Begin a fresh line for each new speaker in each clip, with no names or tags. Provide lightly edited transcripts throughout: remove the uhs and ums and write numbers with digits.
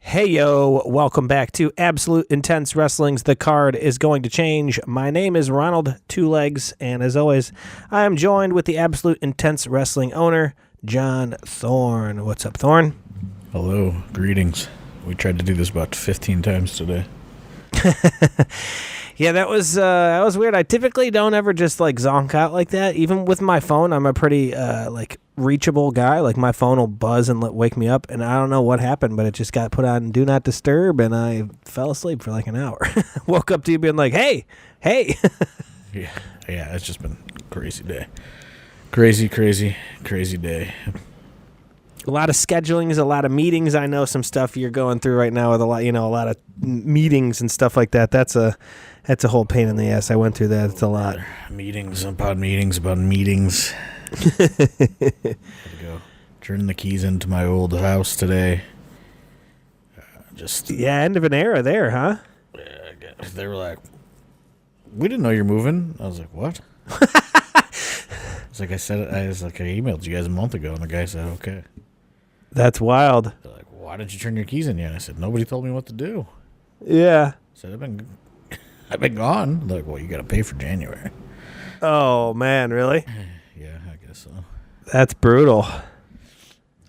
Hey, yo, welcome back to Absolute Intense Wrestling's The Card is Going to Change. My name is Ronald Two Legs, and as always, I am joined with the Absolute Intense Wrestling owner, John Thorne. What's up, Thorne?
Hello, greetings. We tried to do this about 15 times today.
Yeah, that was weird. I typically don't ever just like zonk out like that. Even with my phone, I'm a pretty reachable guy. Like my phone will buzz and wake me up, and I don't know what happened, but it just got put on Do Not Disturb, and I fell asleep for like an hour. Woke up to you being like, "Hey."
Yeah, it's just been a crazy day. Crazy day.
A lot of schedulings, a lot of meetings. I know some stuff you're going through right now with a lot of meetings and stuff like that. That's a whole pain in the ass. I went through that. It's a lot.
Meetings about meetings. Had to go turn the keys into my old house today.
End of an era there, huh?
Yeah, they were like, "We didn't know you're moving." I was like, "What?" It's like I emailed you guys a month ago, and the guy said, "Okay."
That's wild.
They're like, "Why didn't you turn your keys in yet?" I said, "Nobody told me what to do."
Yeah.
I said, I've been gone. They're like, "Well, you got to pay for January."
Oh man, really?
Yeah, I guess so.
That's brutal.
I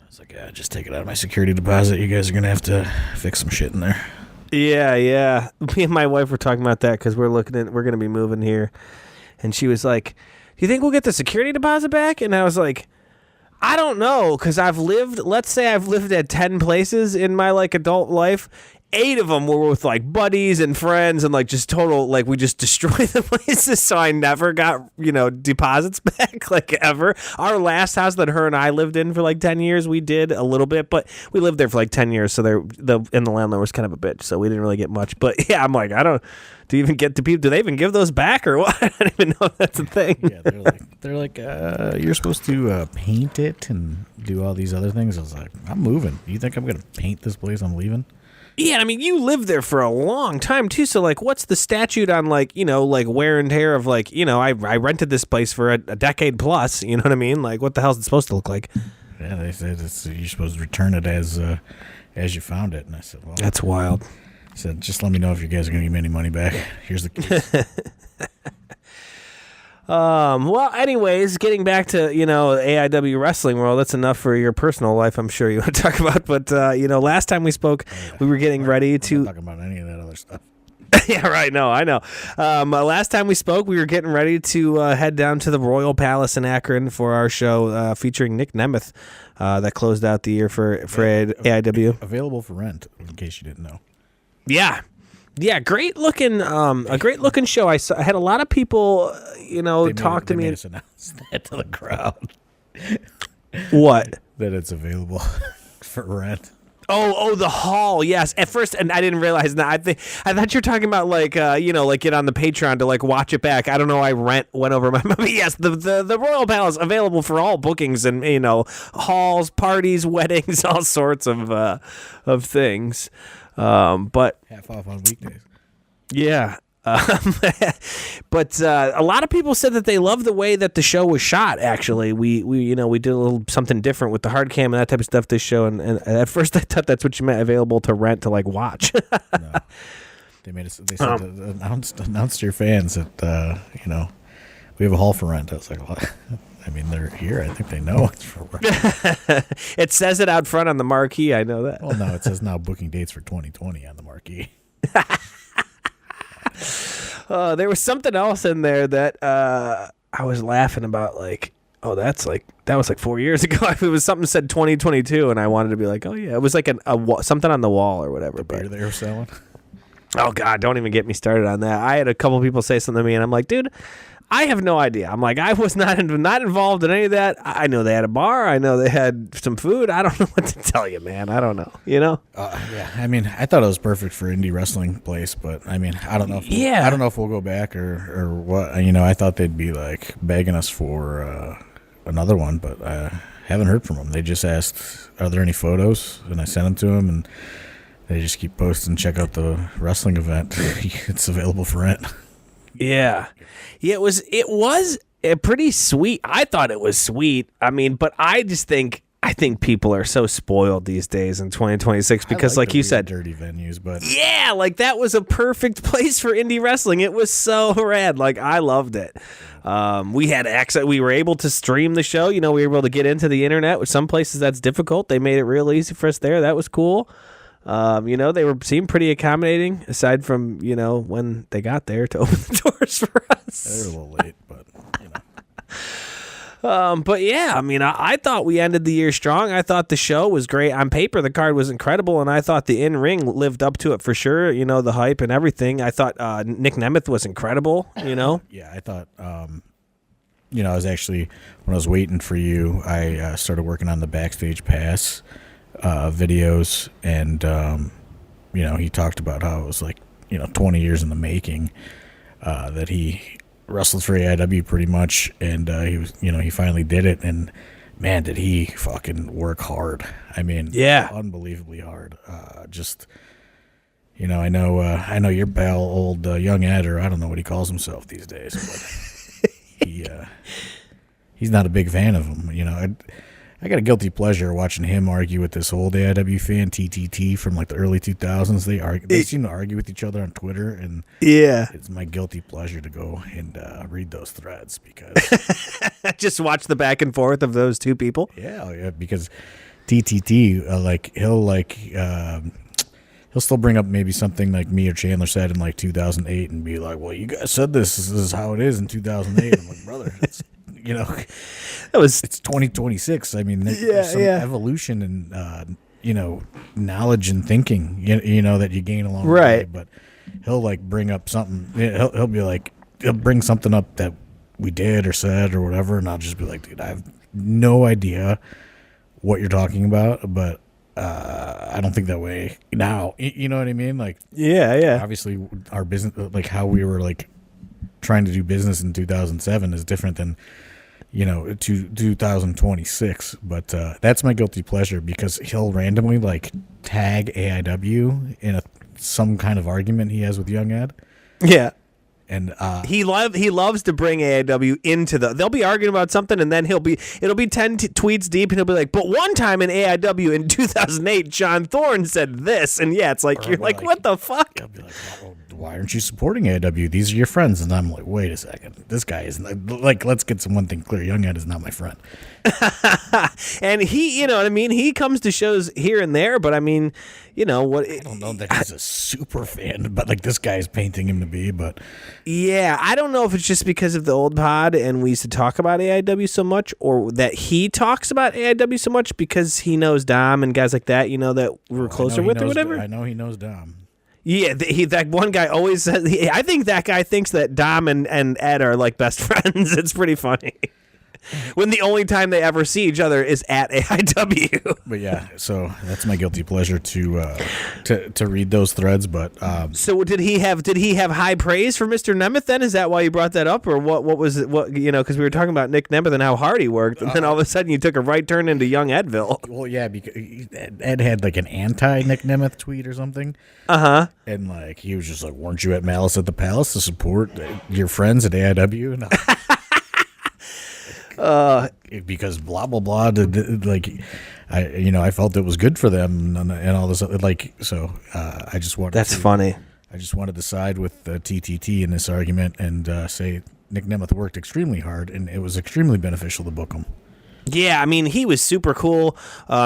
was like, "Yeah, just take it out of my security deposit. You guys are gonna have to fix some shit in there."
Yeah. Me and my wife were talking about that because we're going to be moving here, and she was like, "Do you think we'll get the security deposit back?" And I was like, I don't know, because let's say I've lived at 10 places in my adult life. 8 of them were with buddies and friends and just total, we just destroyed the places. So I never got, deposits back ever. Our last house that her and I lived in for 10 years, we did a little bit, but we lived there for 10 years. So the landlord was kind of a bitch. So we didn't really get much, but yeah, I'm like, do you even get to people? Do they even give those back or what? I don't even know if that's a thing.
Yeah, they're like, you're supposed to paint it and do all these other things. I was like, I'm moving. You think I'm going to paint this place I'm leaving?
Yeah, I mean, you lived there for a long time, too, so, what's the statute on, wear and tear of, I rented this place for a decade plus, you know what I mean? What the hell is it supposed to look like?
Yeah, they said you're supposed to return it as you found it, and I said, well...
That's wild.
I said, just let me know if you guys are going to give me any money back. Here's the keys.
Well, anyways, getting back to, AIW wrestling world, that's enough for your personal life, I'm sure you want to talk about. But, last time we spoke, we were getting ready to...
I'm not talking about any of that other stuff.
Yeah, right. No, I know. Last time we spoke, we were getting ready to head down to the Royal Palace in Akron for our show featuring Nick Nemeth that closed out the year for AIW.
Available for rent, in case you didn't know.
Yeah, great looking, a great looking show. I had a lot of people, talk to me.
They made us announce that to the crowd.
What?
That it's available for rent.
Oh, the hall. Yes. At first, and I didn't realize that. I thought you were talking about get on the Patreon to watch it back. I don't know. I went over my movie. Yes, the Royal Palace available for all bookings and halls, parties, weddings, all sorts of things. But
half off on weekdays.
Yeah. But a lot of people said that they loved the way that the show was shot. Actually, we did a little something different with the hard cam and that type of stuff this show. And at first I thought that's what you meant, available to rent to watch.
No. They said announce to your fans that we have a hall for rent. I was like, well, I mean, they're here. I think they know it's for rent.
It says it out front on the marquee. I know that.
Well, no, it says now booking dates for 2020 on the marquee.
There was something else in there that I was laughing about. That was 4 years ago. It was something said 2022, and I wanted to be like, oh yeah, it was something on the wall or whatever.
The beer they were selling.
Oh God, don't even get me started on that. I had a couple people say something to me, and I'm like, dude, I have no idea. I'm like, I was not involved in any of that. I know they had a bar. I know they had some food. I don't know what to tell you, man. I don't know.
Yeah. I mean, I thought it was perfect for indie wrestling place, but I mean, I don't know. I don't know if we'll go back or what. I thought they'd be begging us for another one, but I haven't heard from them. They just asked, "Are there any photos?" And I sent them to them, and they just keep posting. Check out the wrestling event. It's available for rent.
Yeah, it was a pretty sweet. I thought it was sweet. I mean, but I just think I think people are so spoiled these days in 2026 because, like you said,
dirty venues, but
yeah, like that was a perfect place for indie wrestling. It was so rad. Like I loved it. We had access. We were able to stream the show. You know, we were able to get into the internet. With some places that's difficult. They made it real easy for us there. That was cool. You know, they seemed pretty accommodating. Aside from when they got there to open the doors for us.
They were a little late, but you know.
But yeah, I mean, I thought we ended the year strong. I thought the show was great. On paper, the card was incredible, and I thought the in-ring lived up to it for sure. You know, the hype and everything. I thought Nick Nemeth was incredible,
Yeah, I thought, I was actually, when I was waiting for you, I started working on the Backstage Pass videos, and, he talked about how it was like, 20 years in the making, that he wrestled for AIW pretty much, and he was, he finally did it, and man, did he fucking work hard. I mean,
yeah,
unbelievably hard. I know your pal, old young Ed, or I don't know what he calls himself these days, but he's not a big fan of him. I got a guilty pleasure watching him argue with this old AIW fan, TTT, from like the early 2000s. They seem to argue with each other on Twitter, and it's my guilty pleasure to go and read those threads because
just watch the back and forth of those two people.
Yeah, because TTT he'll still bring up maybe something like me or Chandler said in like 2008 and be like, "Well, you guys said this is how it is in 2008." I'm like, brother, it's it's 2026. I mean, there's some evolution and knowledge and thinking that you gain along the way. But he'll like bring up something. He'll be like, he'll bring something up that we did or said or whatever, and I'll just be like, dude, I have no idea what you're talking about, but I don't think that way now. You know what I mean? Like, obviously our business, like how we were like trying to do business in 2007 is different than 2026, but that's my guilty pleasure because he'll randomly like tag AIW in some kind of argument he has with Young Ed.
Yeah.
And
he loves to bring AIW into they'll be arguing about something, and then it'll be 10 tweets deep, and he'll be like, but one time in AIW in 2008, John Thorne said this, and it's like, you're like, what the fuck?
I'll be like, why aren't you supporting AIW? These are your friends. And I'm like, wait a second, this guy isn't, like, let's get one thing clear. Young Ed is not my friend.
And he, he comes to shows here and there, but I mean, what?
I don't know that he's a super fan, but like this guy's painting him to be, but.
Yeah, I don't know if it's just because of the old pod and we used to talk about AIW so much, or that he talks about AIW so much because he knows Dom and guys like that, that we're closer with or whatever.
I know he knows Dom.
Yeah, that one guy always says. I think that guy thinks that Dom and Ed are like best friends. It's pretty funny. When the only time they ever see each other is at AIW.
But yeah, so that's my guilty pleasure to read those threads. But
so did he have high praise for Mr. Nemeth then? Is that why you brought that up, or what was it? What because we were talking about Nick Nemeth and how hard he worked, and then all of a sudden you took a right turn into young Edville.
Well, yeah, because Ed had like an anti Nick Nemeth tweet or something. And like he was just like, "Weren't you at Malice at the Palace to support your friends at AIW?" And because blah blah blah, I felt it was good for them and all this, like, so I just wanted.
That's funny.
I just wanted to side with TTT in this argument and say Nick Nemeth worked extremely hard, and it was extremely beneficial to book him.
Yeah, I mean, he was super cool,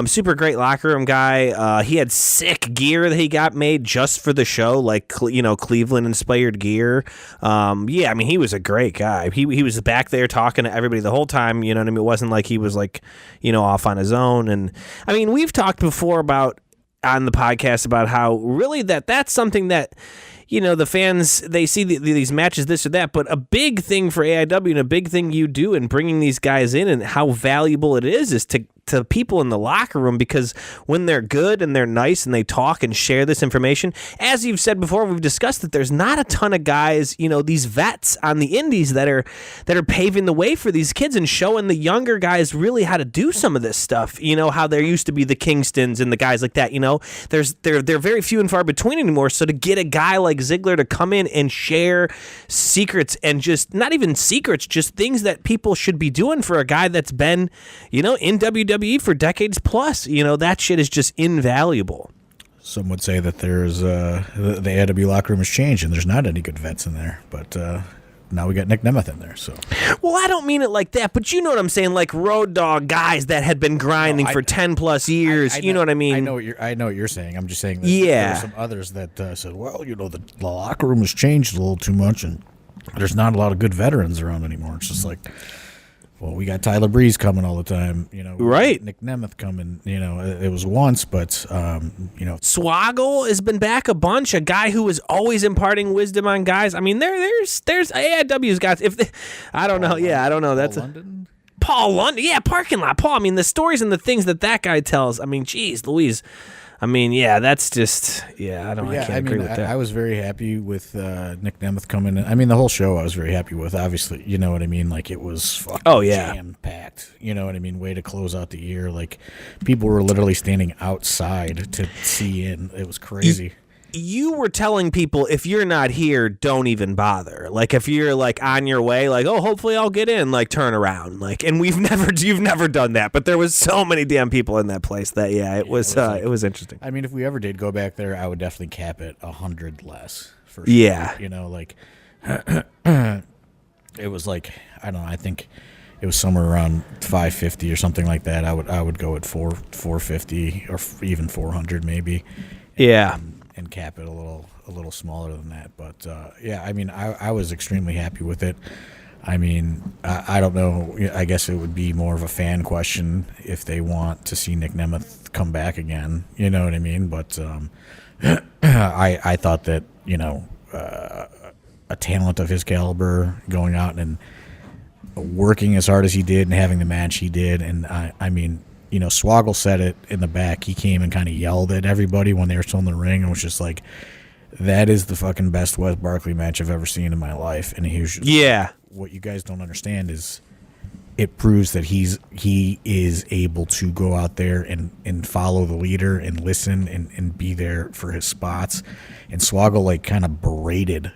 super great locker room guy. He had sick gear that he got made just for the show, like, Cleveland-inspired gear. I mean, he was a great guy. He was back there talking to everybody the whole time, you know what I mean? It wasn't like he was, like, off on his own. And, I mean, we've talked before on the podcast about how really that's something that, the fans, they see these matches, this or that, but a big thing for AIW and a big thing you do in bringing these guys in and how valuable it is to people in the locker room, because when they're good and they're nice and they talk and share this information, as you've said before, we've discussed that there's not a ton of guys, these vets on the indies that are paving the way for these kids and showing the younger guys really how to do some of this stuff. How there used to be the Kingstons and the guys like that. They're very few and far between anymore. So to get a guy like Ziggler to come in and share secrets, and just not even secrets, just things that people should be doing for a guy that's been, in WWE WWE for decades plus. You know, that shit is just invaluable.
Some would say that there's the AEW locker room has changed and there's not any good vets in there, but now we got Nick Nemeth in there. So,
well, I don't mean it like that, but you know what I'm saying, like road dog guys that had been grinding for 10 plus years. You know what I mean?
I know what you're saying. I'm just saying that
yeah.
there were some others that said, well, you know, the locker room has changed a little too much and there's not a lot of good veterans around anymore. It's just like, well, we got Tyler Breeze coming all the time, you know.
Right.
Nick Nemeth coming, you know. It was once, but you know,
Swoggle has been back a bunch. A guy who was always imparting wisdom on guys. I mean, there's AIW's got. I don't know. Yeah, I don't know. That's
London.
Paul London. Yeah, parking lot Paul. I mean, the stories and the things that guy tells. I mean, geez, Louise. I mean, yeah, that's just, I can't agree with that.
I was very happy with Nick Nemeth coming in. I mean, the whole show I was very happy with, obviously. You know what I mean? Like, it was fucking jam-packed. You know what I mean? Way to close out the year. Like, people were literally standing outside to see in. It was crazy.
You were telling people, if you're not here, don't even bother. Like, if you're, like, on your way, like, oh, hopefully I'll get in, like, turn around. Like, and you've never done that. But there was so many damn people in that place that, it was interesting.
I mean, if we ever did go back there, I would definitely cap it 100 less. For sure.
Yeah.
You know, like, it was like, I don't know, I think it was somewhere around 550 or something like that. I would go at 450 or even 400 maybe.
Yeah.
And cap it a little smaller than that. But, I mean, I was extremely happy with it. I mean, I don't know. I guess it would be more of a fan question if they want to see Nick Nemeth come back again. You know what I mean? But I thought that, you know, a talent of his caliber going out and working as hard as he did and having the match he did. And, I mean, you know, Swoggle said it in the back. He came and kind of yelled at everybody when they were still in the ring and was just like, that is the fucking best Wes Barkley match I've ever seen in my life. And he was just what you guys don't understand is it proves that he is able to go out there and follow the leader and listen and be there for his spots. And Swoggle, like, kind of berated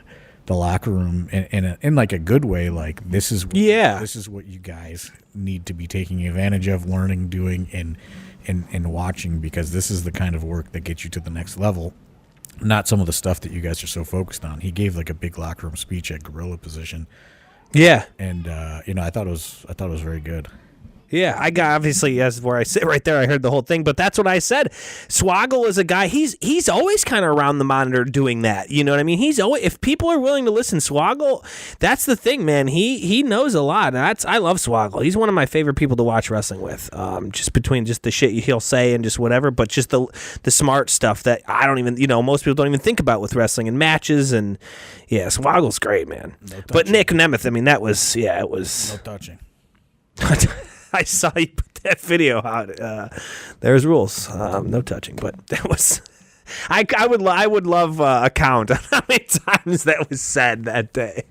the locker room in like a good way. Like, this is what you guys need to be taking advantage of, learning, doing, and watching, because this is the kind of work that gets you to the next level, not some of the stuff that you guys are so focused on. He gave like a big locker room speech at gorilla position.
Yeah.
And you know, I thought it was very good.
Yeah, I got, obviously, yes, where I sit right there, I heard the whole thing, but that's what I said. Swoggle is a guy, he's always kind of around the monitor doing that, you know what I mean? He's always, if people are willing to listen, Swoggle, that's the thing, man, he knows a lot. I love Swoggle. He's one of my favorite people to watch wrestling with, just between just the shit he'll say and just whatever, but just the smart stuff that I don't even, you know, most people don't even think about with wrestling and matches, and yeah, Swoggle's great, man. No, but Nick Nemeth, I mean, that was, it was...
No touching.
I saw you put that video out. There's rules, no touching. But that was, I would love a count on how many times that was said that day.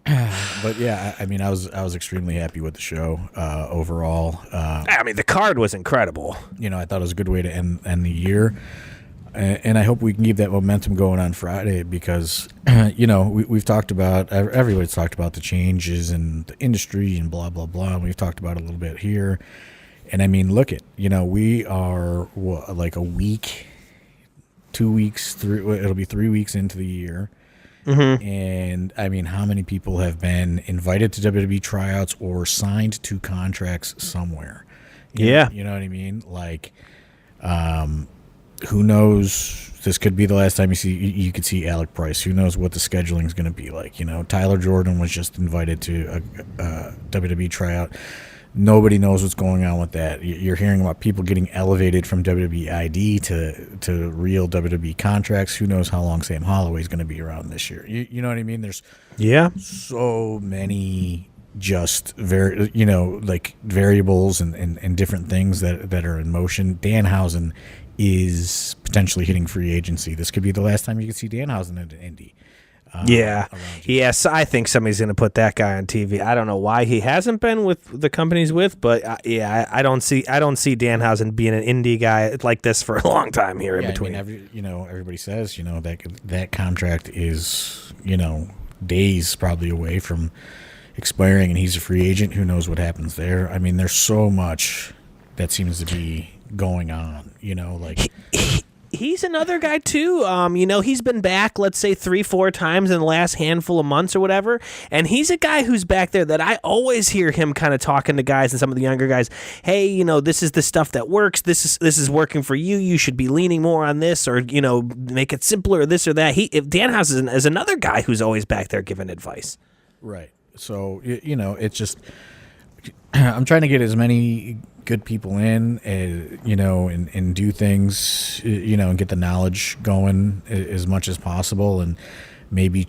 But yeah, I mean, I was extremely happy with the show overall.
I mean, the card was incredible.
You know, I thought it was a good way to end the year. And I hope we can keep that momentum going on Friday because, you know, we've talked about, everybody's talked about the changes in the industry and blah, blah, blah. And we've talked about it a little bit here. And I mean, look you know, we are like a week, 2 weeks through, it'll be 3 weeks into the year. Mm-hmm. And I mean, how many people have been invited to WWE tryouts or signed to contracts somewhere? You know what I mean? Like, who knows? This could be the last time you could see Alec Price. Who knows what the scheduling is going to be like? You know, Tyler Jordan was just invited to a WWE tryout. Nobody knows what's going on with that. You're hearing about people getting elevated from WWE ID to real WWE contracts. Who knows how long Sam Holloway is going to be around this year? You know what I mean? There's so many just like variables and different things that are in motion. Danhausen is potentially hitting free agency. This could be the last time you can see Danhausen in Indy. Yes, I think somebody's going to put that guy on TV. I don't know why he hasn't been with the companies with, but I don't see Danhausen being an indie guy like this for a long time here in between. I mean, everybody says that contract is days probably away from expiring, and he's a free agent. Who knows what happens there? I mean, there's so much that seems to be going on, like
he's another guy too. He's been back, let's say 3-4 times in the last handful of months or whatever. And he's a guy who's back there that I always hear him kind of talking to guys and some of the younger guys. Hey, this is the stuff that works. This is working for you. You should be leaning more on this, or make it simpler, or this or that. Danhausen is another guy who's always back there giving advice.
Right. So it's just I'm trying to get as many good people in, and do things, and get the knowledge going as much as possible, and maybe,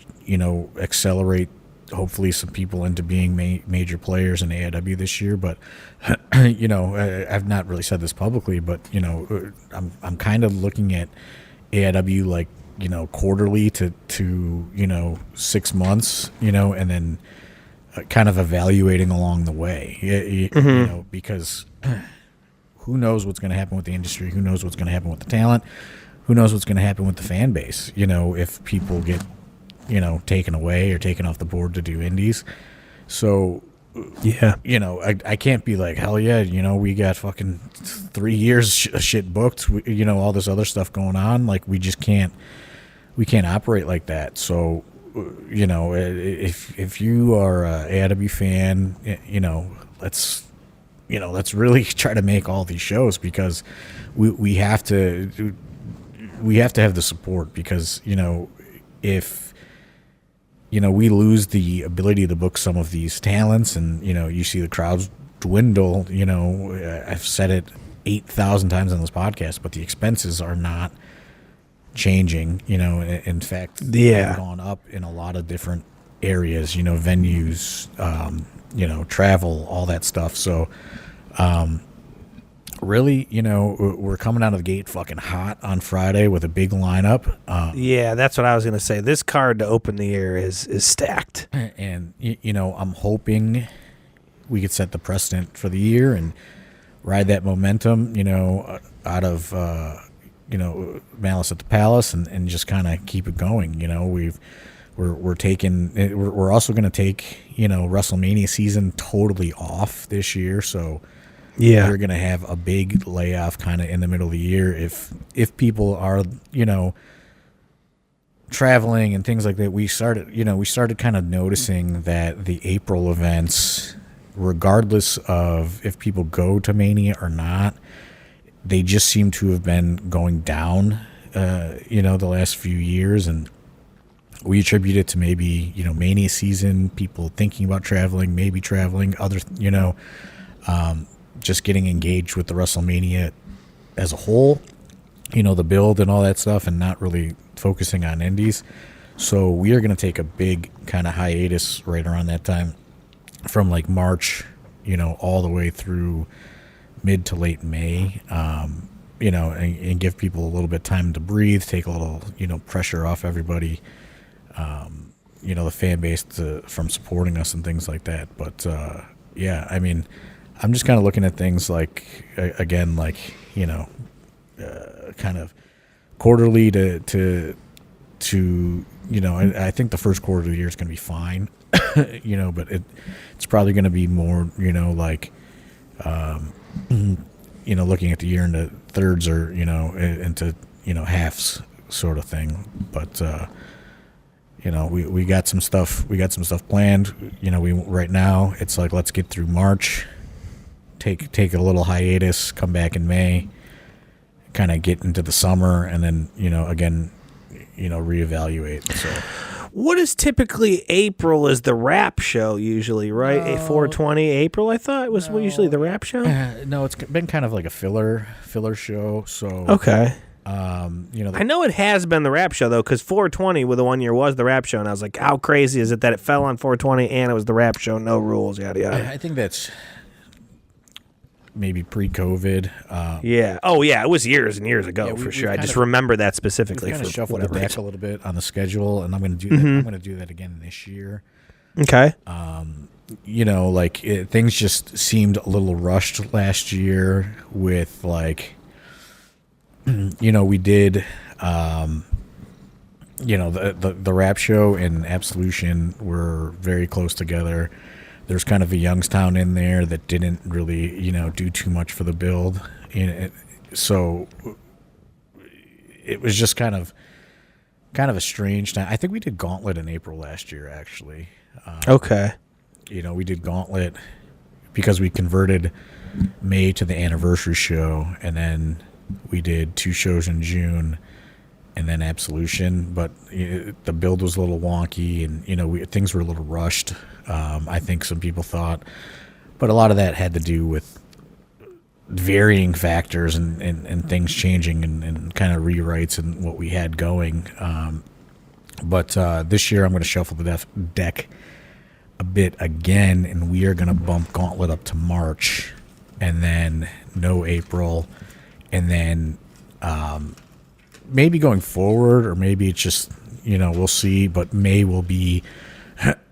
accelerate hopefully some people into being major players in AIW this year. But, I've not really said this publicly, but, I'm kind of looking at AIW like, quarterly to 6 months, and then kind of evaluating along the way, because who knows what's going to happen with the industry? Who knows what's going to happen with the talent? Who knows what's going to happen with the fan base? If people get, taken away or taken off the board to do indies. So,
yeah,
I can't be like, hell yeah, we got fucking 3 years shit booked, all this other stuff going on. Like, we can't operate like that. So, if you are a AIW fan, let's really try to make all these shows, because we have to have the support, because if we lose the ability to book some of these talents, and you see the crowds dwindle, I've said it 8,000 times on this podcast, but the expenses are not changing, in fact, they've gone up in a lot of different areas, venues, travel, all that stuff. So, really, we're coming out of the gate fucking hot on Friday with a big lineup.
Yeah, that's what I was going to say. This card to open the year is stacked.
And, I'm hoping we could set the precedent for the year and ride that momentum, out of, Malice at the Palace, and just kind of keep it going. We're also going to take, WrestleMania season totally off this year. So yeah, we're going to have a big layoff kind of in the middle of the year. If people are, traveling and things like that, we started kind of noticing that the April events, regardless of if people go to Mania or not, they just seem to have been going down, the last few years. And we attribute it to maybe, Mania season, people thinking about traveling, maybe traveling, other, just getting engaged with the WrestleMania as a whole, the build and all that stuff, and not really focusing on indies. So we are going to take a big kind of hiatus right around that time, from like March, all the way through mid to late May, and give people a little bit of time to breathe, take a little, pressure off everybody, the fan base from supporting us and things like that. But, yeah, I mean, I'm just kind of looking at things like, again, like, kind of quarterly to I think the first quarter of the year is going to be fine, but it's probably going to be more, like, looking at the year into thirds, or, into, halves sort of thing. But, we got some stuff planned. Right now it's like, let's get through March, take a little hiatus, come back in May, kind of get into the summer, and then, again, reevaluate. So
what is typically April is the rap show usually, right? A 420 April, I thought was usually the rap show.
No, it's been kind of like a filler show. So
okay.
I
know it has been the rap show though, because 420 with the 1 year was the rap show, and I was like, how crazy is it that it fell on 420 and it was the rap show, no rules, yada yada.
I think that's maybe pre-COVID.
Yeah. Oh yeah, it was years and years ago for sure. I just remember that specifically.
We've kind of shuffled it back a little bit on the schedule, and I'm going to do that. I'm going to do that again this year.
Okay.
Things just seemed a little rushed last year with like. We did, the rap show and Absolution were very close together. There's kind of a Youngstown in there that didn't really, do too much for the build. So it was just kind of a strange time. I think we did Gauntlet in April last year, actually.
Okay.
We did Gauntlet because we converted May to the anniversary show, and then we did 2 shows in June, and then Absolution. But the build was a little wonky, and things were a little rushed. I think some people thought, but a lot of that had to do with varying factors and things changing and kind of rewrites and what we had going. But this year I'm going to shuffle the deck a bit again, and we are going to bump Gauntlet up to March, and then no April, and then maybe going forward, or maybe it's just, we'll see, but May will be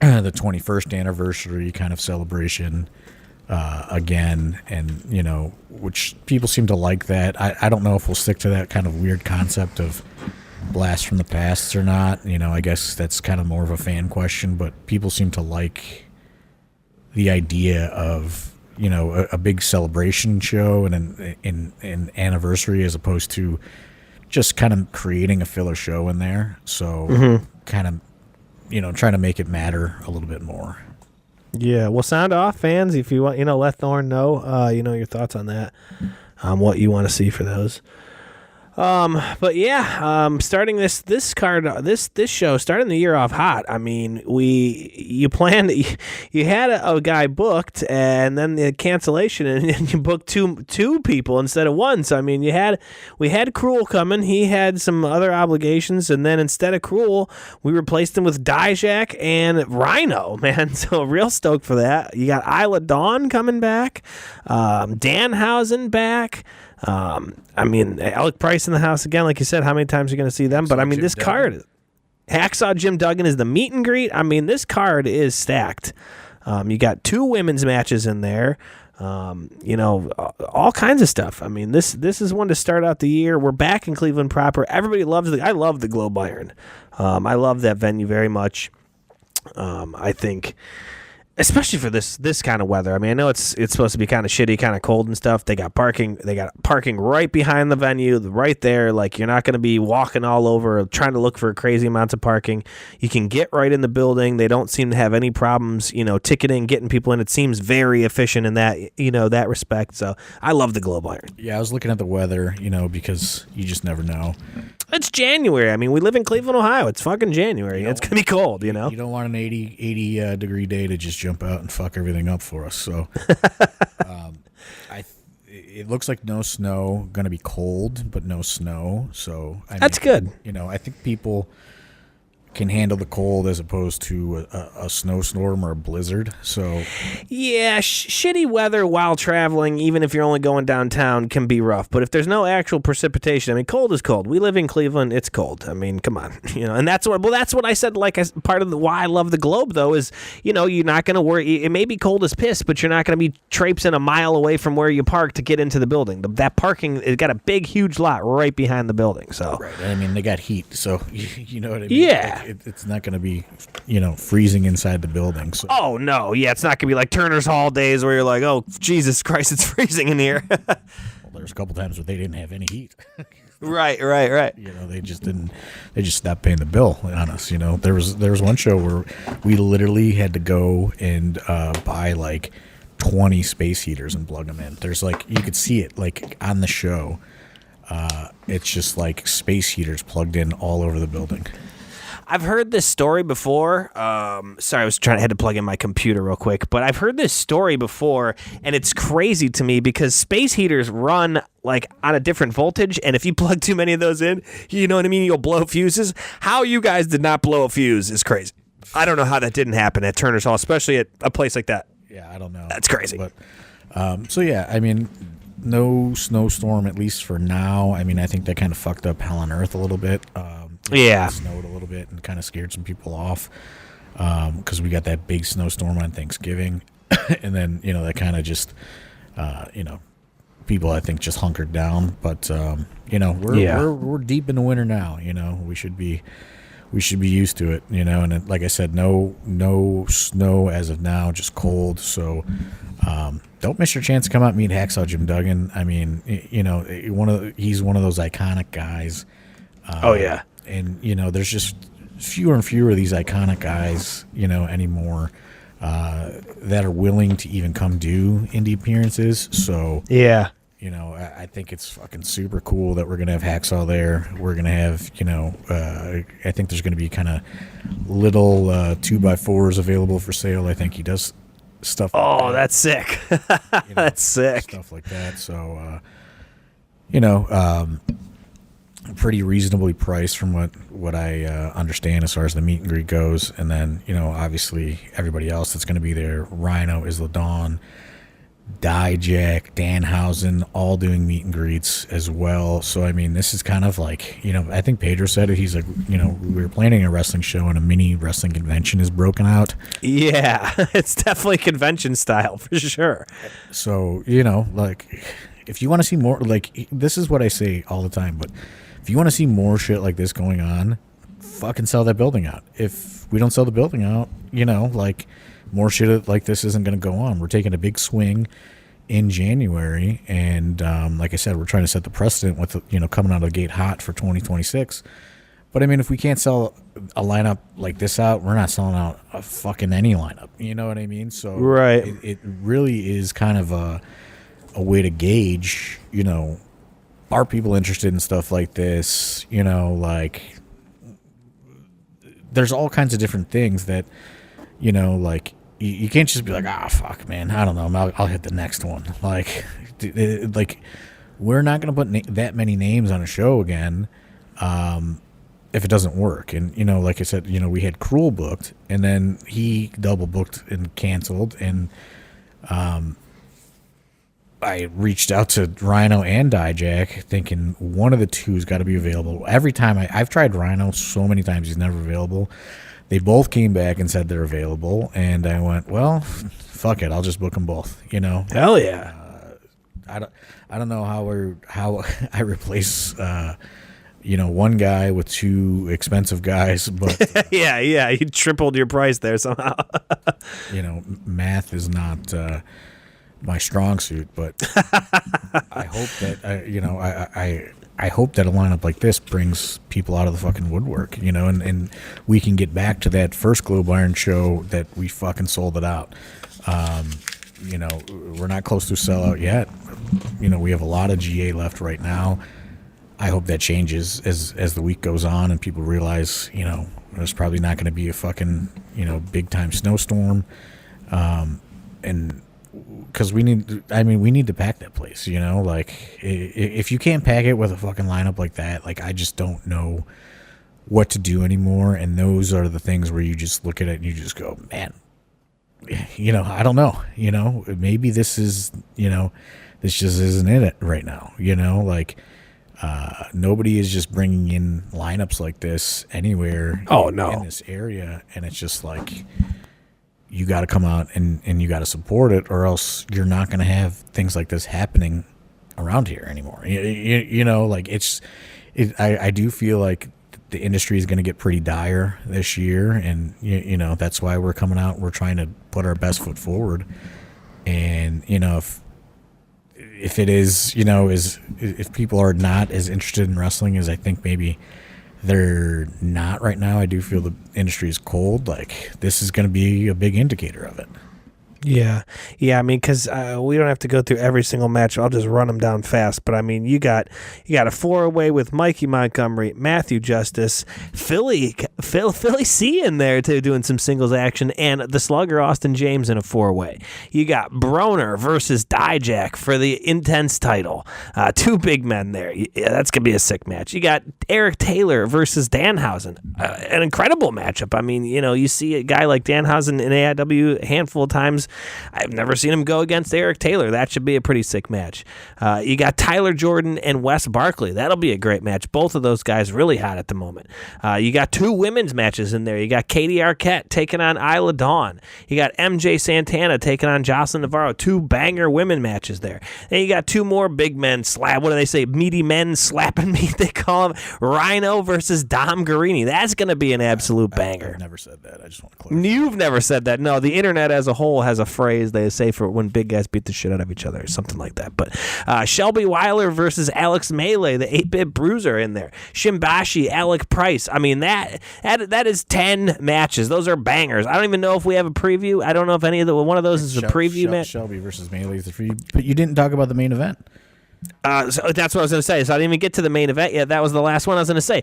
the 21st anniversary kind of celebration again, and which people seem to like that. I don't know if we'll stick to that kind of weird concept of blast from the past or not. I guess that's kind of more of a fan question, but people seem to like the idea of a big celebration show and an anniversary, as opposed to just kind of creating a filler show in there. So kind of trying to make it matter a little bit more.
Yeah, well, sound off, fans. If you want, let Thorne know, your thoughts on that, what you want to see for those. But yeah, starting this show, starting the year off hot. I mean, you had a guy booked, and then the cancellation, and you booked two people instead of one. So I mean, we had Cruel coming. He had some other obligations, and then instead of Cruel, we replaced him with Dijak and Rhino. Man, so real stoked for that. You got Isla Dawn coming back, Danhausen back. I mean, Alec Price in the house again, like you said. How many times are you going to see them? But I mean, this card, Hacksaw Jim Duggan is the meet and greet. I mean, this card is stacked. You got 2 women's matches in there. All kinds of stuff. I mean, this is one to start out the year. We're back in Cleveland proper. Everybody loves I love the Globe Iron. I love that venue very much. I think, especially for this kind of weather. I mean, I know it's supposed to be kind of shitty, kind of cold and stuff. They got parking right behind the venue, right there. Like, you're not going to be walking all over or trying to look for crazy amounts of parking. You can get right in the building. They don't seem to have any problems, ticketing, getting people in. It seems very efficient in that, that respect. So I love the Globe Iron.
Yeah, I was looking at the weather, because you just never know.
It's January. I mean, we live in Cleveland, Ohio. It's fucking January. It's going to be cold,
You don't want an 80 degree day to just jump out and fuck everything up for us. So it looks like no snow, going to be cold, but no snow. So
that's good.
I think people can handle the cold as opposed to a snowstorm or a blizzard. So
yeah, shitty weather while traveling, even if you're only going downtown, can be rough. But if there's no actual precipitation, I mean, cold is cold. We live in Cleveland; it's cold. I mean, come on, And that's what I said. Like, as part of why I love the Globe, though, is you're not going to worry. It may be cold as piss, but you're not going to be traipsing a mile away from where you park to get into the building. That parking, it's got a big, huge lot right behind the building. So
right. I mean, they got heat, so you know what I mean.
Yeah.
It's not going to be, freezing inside the building. So.
Oh, no. Yeah, it's not going to be like Turner's Hall days where you're like, oh, Jesus Christ, it's freezing in here.
Well, there's a couple times where they didn't have any heat.
Right.
They just stopped paying the bill on us. There was one show where we literally had to go and buy like 20 space heaters and plug them in. There's like, you could see it like on the show. It's just like space heaters plugged in all over the building.
I've heard this story before. Sorry, I had to plug in my computer real quick. But I've heard this story before, and it's crazy to me because space heaters run like on a different voltage, and if you plug too many of those in, you know what I mean, you'll blow fuses. How you guys did not blow a fuse is crazy. I don't know how that didn't happen at Turner's Hall, especially at a place like that.
Yeah, I don't know.
That's crazy.
But so yeah, I mean, no snowstorm, at least for now. I mean, I think that kind of fucked up Hell on Earth a little bit.
Yeah.
It snowed a little bit and kind of scared some people off because we got that big snowstorm on Thanksgiving. And then, that kind of just, people, I think, just hunkered down. But, we're deep in the winter now. We should be we should be used to it, and like I said, no snow as of now, just cold. So don't miss your chance to come out and meet Hacksaw Jim Duggan. I mean, he's one of those iconic guys.
Oh yeah.
And there's just fewer and fewer of these iconic guys, anymore, that are willing to even come do indie appearances. So
yeah,
I think it's fucking super cool that we're gonna have Hacksaw there. We're gonna have, I think there's gonna be kind of little 2x4s available for sale. I think he does stuff.
Oh, that's sick. That's sick.
Stuff like that. So, pretty reasonably priced from what I understand as far as the meet and greet goes. And then, obviously everybody else that's going to be there, Rhino, Isla, Dijak, Danhausen, all doing meet and greets as well. So, I mean, this is kind of like, I think Pedro said it. He's like, we were planning a wrestling show and a mini wrestling convention is broken out.
Yeah, it's definitely convention style for sure.
So, like, if you want to see more, like, this is what I say all the time, but if you want to see more shit like this going on, fucking sell that building out. If we don't sell the building out, like, more shit like this isn't going to go on. We're taking a big swing in January, and like I said, we're trying to set the precedent with, coming out of the gate hot for 2026. But, I mean, if we can't sell a lineup like this out, we're not selling out a fucking any lineup. You know what I mean? So
right.
It really is kind of a way to gauge, are people interested in stuff like this? Like, there's all kinds of different things that, like, you can't just be like, fuck, man, I don't know, I'll hit the next one. Like, we're not going to put that many names on a show again if it doesn't work. And, like I said, we had Cruel booked, and then he double booked and canceled, and I reached out to Rhino and Dijak thinking one of the two's got to be available. Every time I've tried Rhino so many times, he's never available. They both came back and said they're available, and I went, well, fuck it, I'll just book them both.
Hell yeah.
I don't know how I replace one guy with two expensive guys, but
yeah, you tripled your price there somehow.
Math is not my strong suit, but I hope that I hope that a lineup like this brings people out of the fucking woodwork, and we can get back to that first Globe Iron show that we fucking sold it out. We're not close to a sellout yet. We have a lot of GA left right now. I hope that changes as the week goes on and people realize, there's probably not going to be a fucking, big time snowstorm. And because we need to pack that place, like if you can't pack it with a fucking lineup like that, like I just don't know what to do anymore. And those are the things where you just look at it and you just go, man, I don't know, maybe this is, this just isn't it right now, like nobody is just bringing in lineups like this anywhere in this area. And it's just like, you got to come out and you got to support it, or else you're not going to have things like this happening around here anymore. Like I do feel like the industry is going to get pretty dire this year, and that's why we're coming out. We're trying to put our best foot forward, and if it is, if people are not as interested in wrestling as I think maybe they're not right now, I do feel the industry is cold. Like, this is going to be a big indicator of it.
Yeah. I mean, because we don't have to go through every single match. I'll just run them down fast. But I mean, you got a 4-way with Mikey Montgomery, Matthew Justice, Philly C in there too, doing some singles action, and the Slugger Austin James in a 4-way. You got Broner versus Dijak for the Intense title. Two big men there. Yeah, that's gonna be a sick match. You got Eric Taylor versus Danhausen. An incredible matchup. I mean, you see a guy like Danhausen in AIW a handful of times. because I've never seen him go against Eric Taylor. That should be a pretty sick match. You got Tyler Jordan and Wes Barkley. That'll be a great match. Both of those guys really hot at the moment. You got 2 women's matches in there. You got Katie Arquette taking on Isla Dawn. You got MJ Santana taking on Jocelyn Navarro. 2 banger women matches there. Then you got 2 more big men slap. What do they say? Meaty men slapping meat. They call them Rhino versus Dom Guarini. That's going to be an absolute banger.
I've never said that. I just want to clarify.
You've never said that. No, the internet as a whole has a phrase they say for when big guys beat the shit out of each other or something like that. But Shelby Weiler versus Alex Melee, the 8-bit bruiser in there. Shimbashi, Alec Price. I mean, that is 10 matches. Those are bangers. I don't even know if we have a preview. I don't know if any of one of those is a preview match.
Shelby versus Melee is the preview. But you didn't talk about the main event.
So that's what I was going to say. So I didn't even get to the main event yet. That was the last one I was going to say.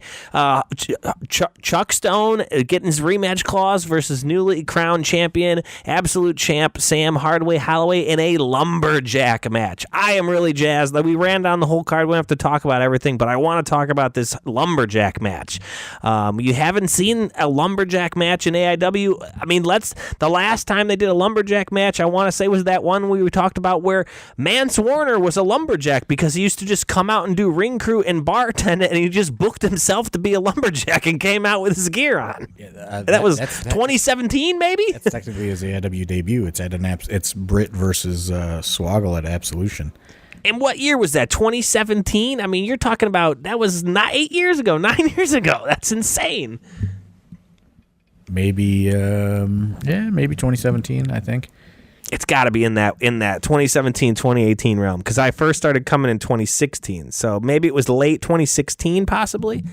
Chuck Stone getting his rematch clause versus newly crowned champion, absolute champ Sam Holloway in a lumberjack match. I am really jazzed. We ran down the whole card. We don't have to talk about everything, but I want to talk about this lumberjack match. You haven't seen a lumberjack match in AIW. I mean, the last time they did a lumberjack match, I want to say was that one we talked about where Mance Warner was a lumberjack because he used to just come out and do ring crew and bartend, and he just booked himself to be a lumberjack and came out with his gear on. Yeah, that was 2017, maybe.
That's technically his AIW debut. It's Britt versus Swoggle at Absolution.
And what year was that? 2017? I mean, you're talking about that was not 8 years ago, 9 years ago. That's insane.
Maybe 2017, I think.
It's got to be in that 2017, 2018 realm because I first started coming in 2016. So maybe it was late 2016 possibly,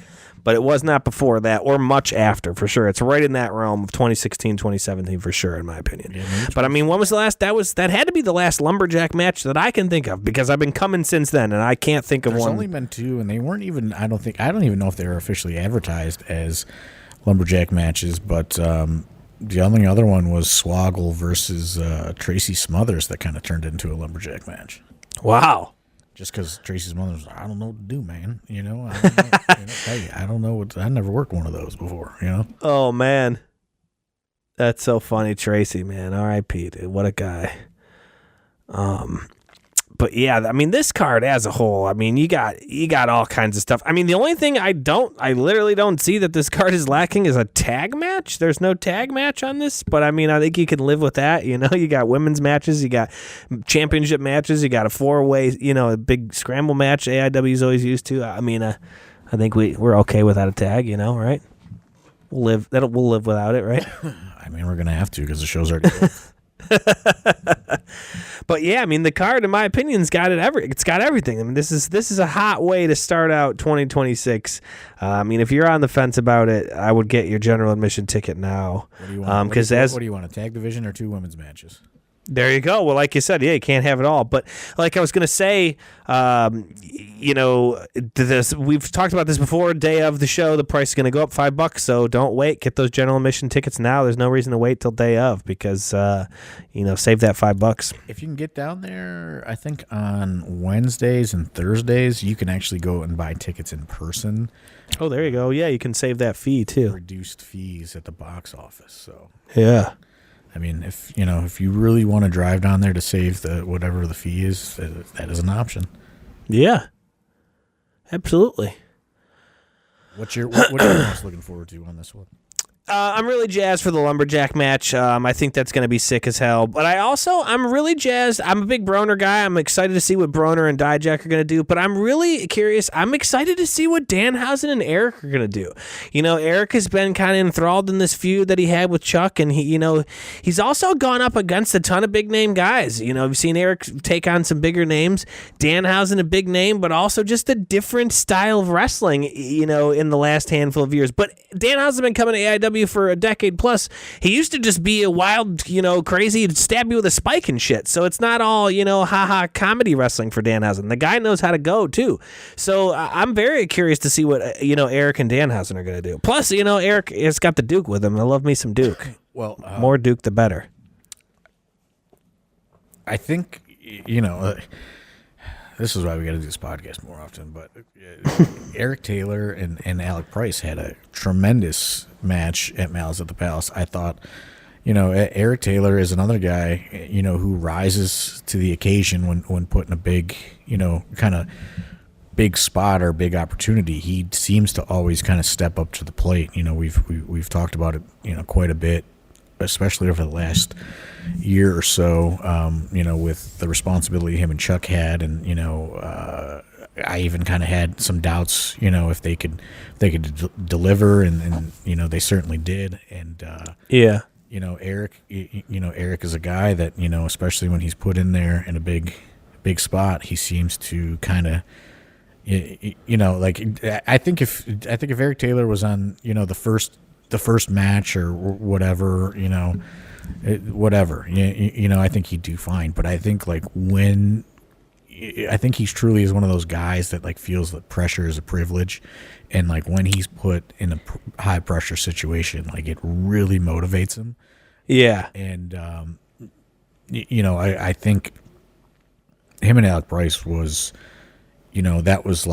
but it was not before that or much after for sure. It's right in that realm of 2016, 2017 for sure in my opinion. Yeah, but I mean, when was the last? That had to be the last lumberjack match that I can think of because I've been coming since then and I can't think of one.
There's only been 2 and they weren't even. I don't even know if they were officially advertised as lumberjack matches, but. The only other one was Swoggle versus Tracy Smothers that kind of turned into a lumberjack match.
Wow.
Just because Tracy Smothers, I don't know what to do, man. I don't know I never worked one of those before,
Oh, man. That's so funny, Tracy, man. R.I.P., dude. What a guy. But yeah, I mean, this card as a whole, I mean, you got all kinds of stuff. I mean, the only thing I literally don't see that this card is lacking is a tag match. There's no tag match on this, but I mean, I think you can live with that. You got women's matches, you got championship matches, you got a 4-way, a big scramble match AIW's always used to. I mean, I think we're okay without a tag, right? We'll live without it, right?
I mean, we're gonna have to because the show's already over.
But yeah, I mean, the card, in my opinion, it's got everything. I mean, this is a hot way to start out 2026. I mean, if you're on the fence about it, I would get your general admission ticket now.
What do you want? What do you want? A tag division or 2 women's matches?
There you go. Well, like you said, yeah, you can't have it all. But like I was going to say, we've talked about this before. Day of the show, the price is going to go up $5. So don't wait. Get those general admission tickets now. There's no reason to wait till day of because, save that $5.
If you can get down there, I think on Wednesdays and Thursdays, you can actually go and buy tickets in person.
Oh, there you go. Yeah, you can save that fee too.
Reduced fees at the box office. So
yeah.
I mean, if you really want to drive down there to save whatever the fee is, that is an option.
Yeah, absolutely.
What are you most looking forward to on this one?
I'm really jazzed for the lumberjack match. I think that's going to be sick as hell. But I'm really jazzed. I'm a big Broner guy. I'm excited to see what Broner and Dijak are going to do. But I'm really curious. I'm excited to see what Danhausen and Eric are going to do. Eric has been kind of enthralled in this feud that he had with Chuck, and he's also gone up against a ton of big name guys. We've seen Eric take on some bigger names. Danhausen a big name, but also just a different style of wrestling. In the last handful of years. But Danhausen been coming to AIW for a decade plus. He used to just be a wild, crazy, stab you with a spike and shit. So it's not all, haha comedy wrestling for Danhausen. The guy knows how to go too. So I'm very curious to see what, Eric and Danhausen are going to do. Plus, Eric has got the Duke with him. I love me some Duke.
Well,
more Duke, the better.
I think, this is why we got to do this podcast more often, but Eric Taylor and Alec Price had a tremendous match at Malice at the Palace. I thought Eric Taylor is another guy, who rises to the occasion when put in a big, kind of big spot or big opportunity. He seems to always kind of step up to the plate. We've talked about it, quite a bit, especially over the last year or so, with the responsibility him and Chuck had. And, I even kind of had some doubts, if they could deliver, and they certainly did. And, Eric, Eric is a guy that, especially when he's put in there in a big spot, he seems to kind of, I think if Eric Taylor was on, the first match or whatever, whatever, I think he'd do fine. But I think I think he's truly is one of those guys that feels that pressure is a privilege, and when he's put in a high pressure situation, it really motivates him.
Yeah.
And I think him and Alec Bryce was, that was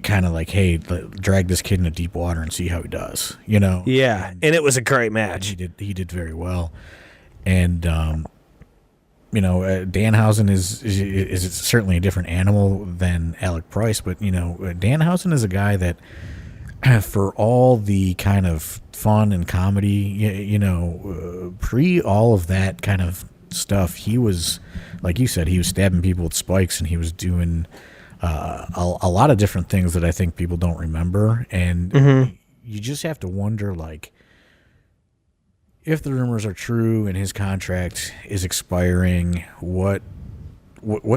kind of hey, drag this kid into deep water and see how he does,
Yeah, and it was a great match.
He did very well. And Danhausen is certainly a different animal than Alec Bryce, but Danhausen is a guy that, for all the kind of fun and comedy, pre all of that kind of stuff, he was, like you said, he was stabbing people with spikes, and he was doing a lot of different things that I think people don't remember. And you just have to wonder, if the rumors are true and his contract is expiring, what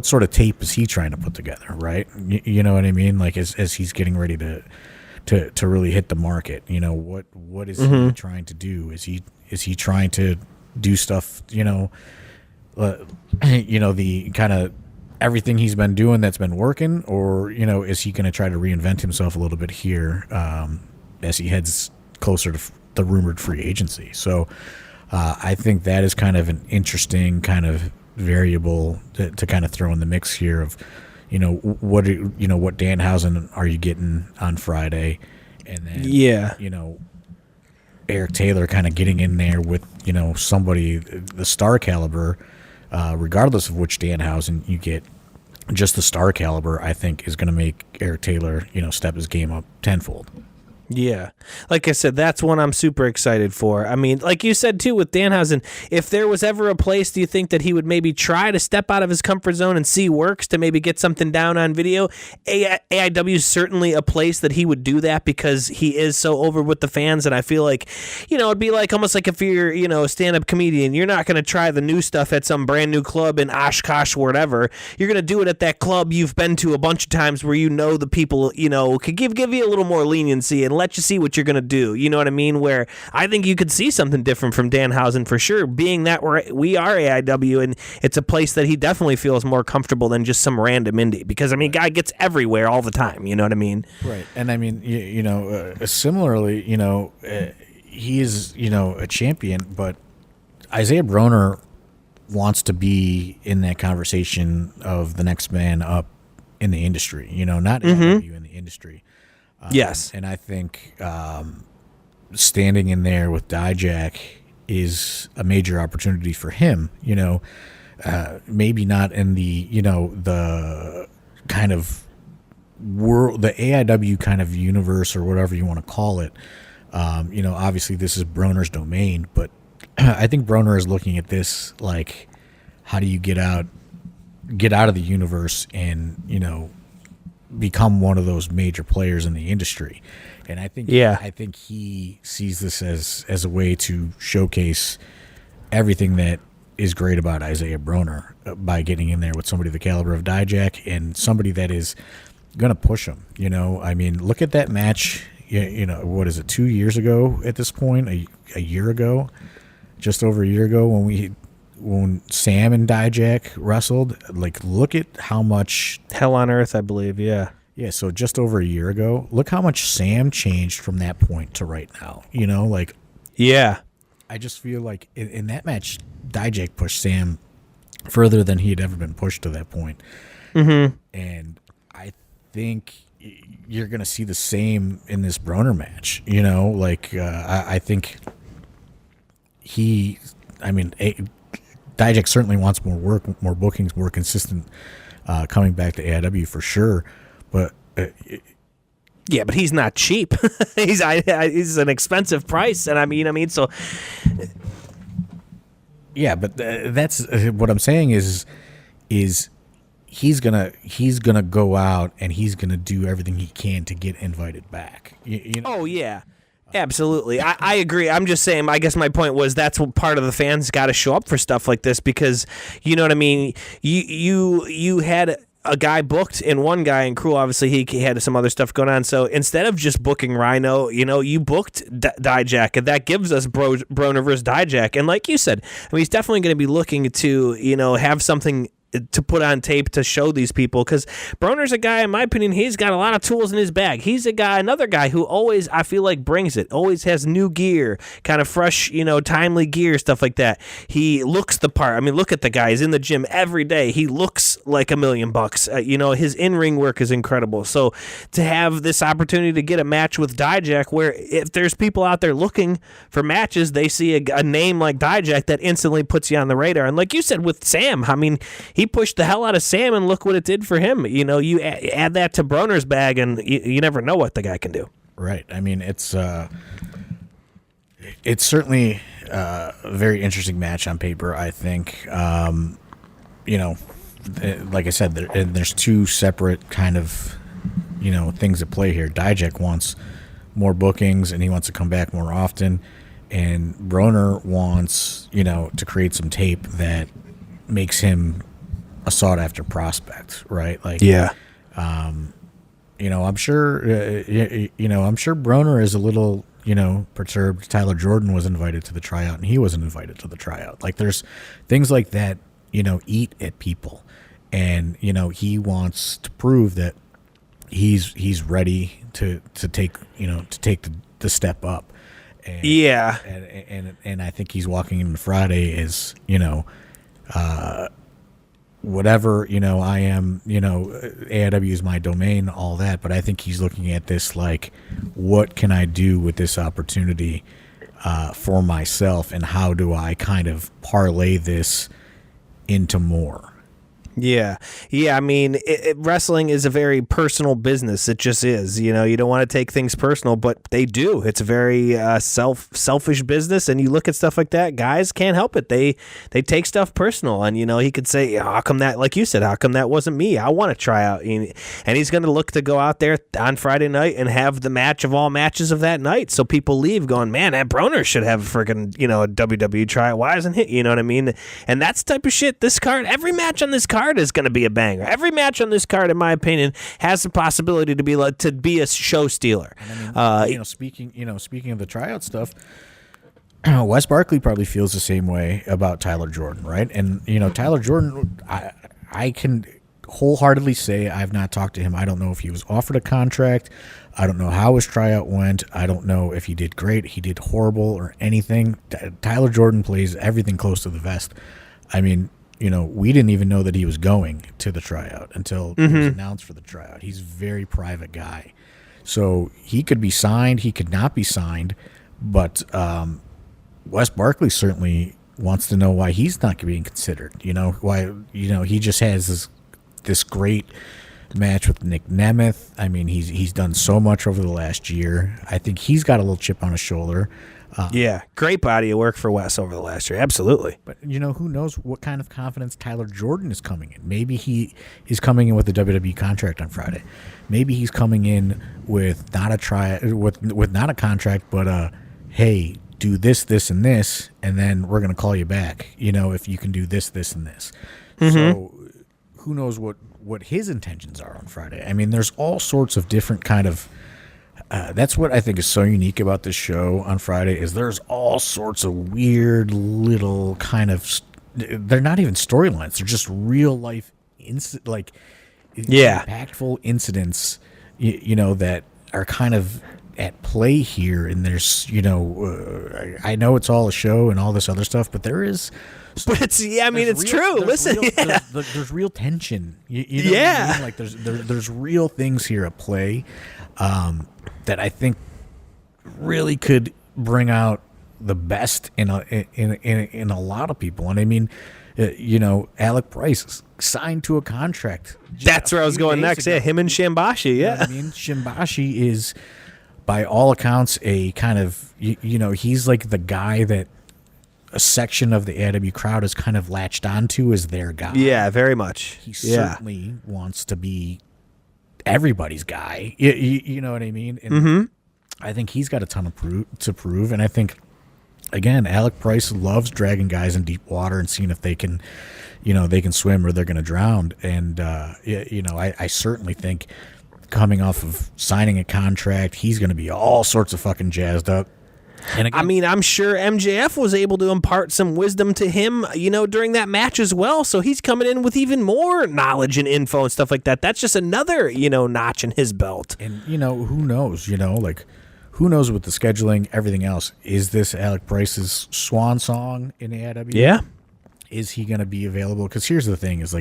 sort of tape is he trying to put together, right? You know what I mean? As he's getting ready to really hit the market, what is he trying to do? Is he trying to do stuff, the kind of everything he's been doing that's been working, or is he going to try to reinvent himself a little bit here as he heads closer to the rumored free agency? So I think that is kind of an interesting kind of variable to kind of throw in the mix here of, what Danhausen are you getting on Friday? And then, Eric Taylor kind of getting in there with, somebody, the star caliber, regardless of which Danhausen you get, just the star caliber, I think, is going to make Eric Taylor, step his game up tenfold.
Yeah. Like I said, that's one I'm super excited for. I mean, like you said, too, with Danhausen, if there was ever a place, do you think that he would maybe try to step out of his comfort zone and see works to maybe get something down on video? AIW is certainly a place that he would do that, because he is so over with the fans. And I feel like, it'd be almost like if you're, a stand-up comedian, you're not going to try the new stuff at some brand new club in Oshkosh or whatever. You're going to do it at that club you've been to a bunch of times where the people, could give you a little more leniency and let you see what you're going to do. You know what I mean? Where I think you could see something different from Danhausen for sure, being that we are AIW, and it's a place that he definitely feels more comfortable than just some random indie, because, guy gets everywhere all the time. You know what I mean? Right.
And similarly, he is, a champion, but Isaiah Broner wants to be in that conversation of the next man up in the industry, not AIW in the industry.
Yes.
And I think standing in there with Dijak is a major opportunity for him, maybe not in the, the kind of world, the AIW kind of universe or whatever you want to call it. Obviously this is Broner's domain, but I think Broner is looking at this like, how do you get out of the universe and, become one of those major players in the industry. And I think he sees this as a way to showcase everything that is great about Isaiah Broner by getting in there with somebody the caliber of Dijak and somebody that is going to push him. Look at that match. What is it? 2 years ago at this point, a year ago, just over a year ago, when Sam and Dijak wrestled. Look at how much
Hell on Earth, I believe. Yeah.
So just over a year ago, look how much Sam changed from that point to right now.
Yeah.
I just feel like in that match, Dijak pushed Sam further than he had ever been pushed to that point.
Mm-hmm.
And I think you're going to see the same in this Broner match. I think Dijak certainly wants more work, more bookings, more consistent coming back to AIW for sure. But
yeah, but he's not cheap. He's an expensive price, and I mean, so
yeah, but that's what I'm saying is he's gonna go out and he's gonna do everything he can to get invited back. You know?
Oh yeah. Absolutely. I agree. I'm just saying, I guess my point was that's what part of the fans got to show up for stuff like this because, you know what I mean? You had a guy booked and one guy in crew, obviously he had some other stuff going on. So instead of just booking Rhino, you booked Dijak, and that gives us Broner versus Dijak. And like you said, he's definitely going to be looking to, have something to put on tape to show these people because Broner's a guy, in my opinion, he's got a lot of tools in his bag. He's another guy who always, I feel like, brings it, always has new gear, kind of fresh, timely gear, stuff like that. He looks the part. I mean, look at the guy. He's in the gym every day. He looks like $1 million. His in-ring work is incredible. So to have this opportunity to get a match with Dijak, where if there's people out there looking for matches, they see a name like Dijak that instantly puts you on the radar. And like you said with Sam, I mean, he pushed the hell out of Sam, and look what it did for him. You add that to Broner's bag, and you never know what the guy can do.
Right. I mean, it's certainly a very interesting match on paper, I think. Like I said, there's two separate kind of, things at play here. Dijak wants more bookings, and he wants to come back more often. And Broner wants, to create some tape that makes him a sought-after prospect, right? Like,
yeah.
I'm sure, I'm sure Broner is a little, perturbed. Tyler Jordan was invited to the tryout, and he wasn't invited to the tryout. Like, there's things like that, eat at people, and he wants to prove that he's ready to take the step up. And,
yeah,
and I think he's walking into Friday as whatever, I am, AIW is my domain, all that, but I think he's looking at this like, what can I do with this opportunity for myself, and how do I kind of parlay this into more?
Yeah. I mean, wrestling is a very personal business. It just is. You don't want to take things personal, but they do. It's a very selfish business, and you look at stuff like that. Guys can't help it. They take stuff personal, and he could say, "How come that?" Like you said, "How come that wasn't me? I want to try out." And he's going to look to go out there on Friday night and have the match of all matches of that night. So people leave going, "Man, that Broner should have a freaking a WWE tryout. Why isn't he?" You know what I mean? And that's the type of shit. This card, every match on this card is going to be a banger. Every match on this card, in my opinion, has the possibility to be a show stealer.
And I mean, speaking of the tryout stuff, Wes Barkley probably feels the same way about Tyler Jordan, right? And Tyler Jordan, I can wholeheartedly say I've not talked to him. I don't know if he was offered a contract. I don't know how his tryout went. I don't know if he did great, he did horrible, or anything. Tyler Jordan plays everything close to the vest. I mean, we didn't even know that he was going to the tryout until he was announced for the tryout. He's a very private guy. So he could be signed, he could not be signed, but Wes Barkley certainly wants to know why he's not being considered. Why he just has this great match with Nick Nemeth. I mean, he's done so much over the last year. I think he's got a little chip on his shoulder.
Yeah, great body of work for Wes over the last year. Absolutely.
But, who knows what kind of confidence Tyler Jordan is coming in. Maybe he is coming in with a WWE contract on Friday. Maybe he's coming in with not a contract, but hey, do this, this, and this, and then we're going to call you back, if you can do this, this, and this. Mm-hmm. So who knows what his intentions are on Friday. I mean, there's all sorts of different kind of that's what I think is so unique about this show on Friday is there's all sorts of weird little kind of they're not even storylines. They're just real life impactful incidents, that are kind of at play here. And there's, I know it's all a show and all this other stuff, but there is.
But it's true. Listen,
there's real tension. You know what I mean? Like there's real things here at play. That I think really could bring out the best in a lot of people. And I mean, Alec Price is signed to a contract.
That's where I was going next.
Ago.
Yeah, him and Shimbashi. Yeah,
you know what I mean, Shimbashi is, by all accounts, a kind of he's like the guy that a section of the AIW crowd is kind of latched onto as their guy.
Yeah, very much.
He certainly wants to be everybody's guy. You know what I mean? And I think he's got a ton to prove. And I think, again, Alec Price loves dragging guys in deep water and seeing if they can, they can swim or they're going to drown. And, I certainly think coming off of signing a contract, he's going to be all sorts of fucking jazzed up. And again,
I mean, I'm sure MJF was able to impart some wisdom to him, during that match as well. So he's coming in with even more knowledge and info and stuff like that. That's just another, notch in his belt.
And, who knows, who knows with the scheduling, everything else. Is this Alec Price's swan song in AIW?
Yeah.
Is he going to be available? Because here's the thing is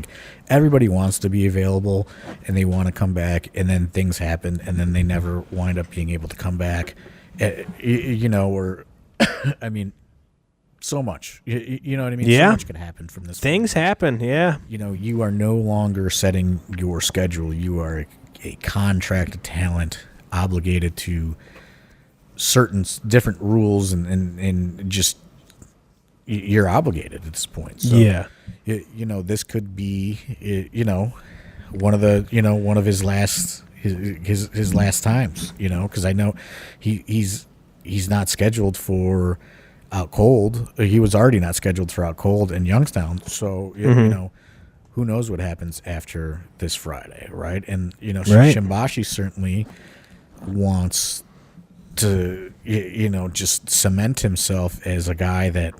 everybody wants to be available and they want to come back, and then things happen and then they never wind up being able to come back. Or, I mean, so much. You know what I mean?
Yeah.
So much could happen from this.
Things happen, yeah.
You are no longer setting your schedule. You are a contracted talent obligated to certain different rules and just you're obligated at this point. So,
yeah.
This could be, one of his last his last times, because I know he's not scheduled for Out Cold. He was already not scheduled for Out Cold in Youngstown. So who knows what happens after this Friday, right? And
Right.
Shimbashi certainly wants to just cement himself as a guy that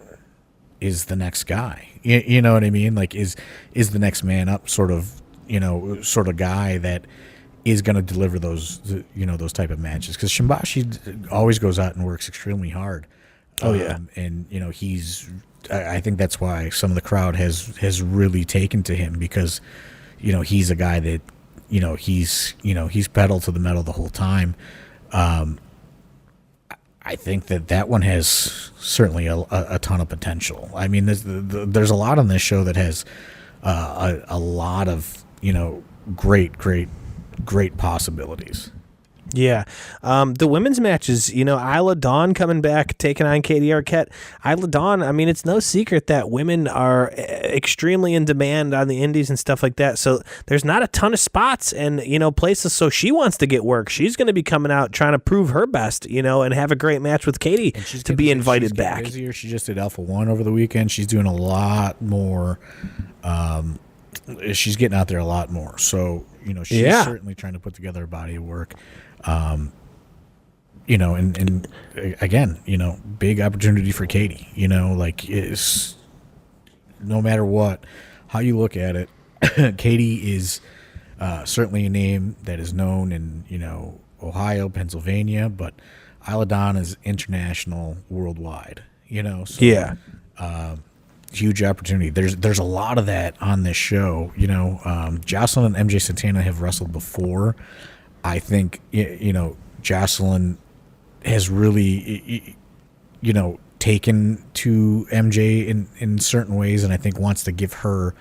is the next guy. You know what I mean? Like is the next man up sort of guy that is going to deliver those type of matches, because Shimbashi always goes out and works extremely hard.
Oh yeah,
and I think that's why some of the crowd has really taken to him, because he's a guy that he's pedal to the metal the whole time. I think that one has certainly a ton of potential. I mean, there's a lot on this show that has a lot of great possibilities.
Yeah. The women's matches, Isla Dawn coming back, taking on Katie Arquette. Isla Dawn, I mean, it's no secret that women are extremely in demand on the indies and stuff like that. So there's not a ton of spots and, places. So she wants to get work. She's going to be coming out trying to prove her best, and have a great match with Katie to be invited back.
Busier. She just did Alpha One over the weekend. She's doing a lot more. She's getting out there a lot more. So, she's certainly trying to put together a body of work. And again, big opportunity for Katie, is no matter how you look at it, Katie is certainly a name that is known in, Ohio, Pennsylvania, but Isla Dawn is international, worldwide, so
yeah.
Huge opportunity. There's a lot of that on this show. Jocelyn and MJ Santana have wrestled before. I think Jocelyn has really taken to MJ in certain ways, and I think wants to give her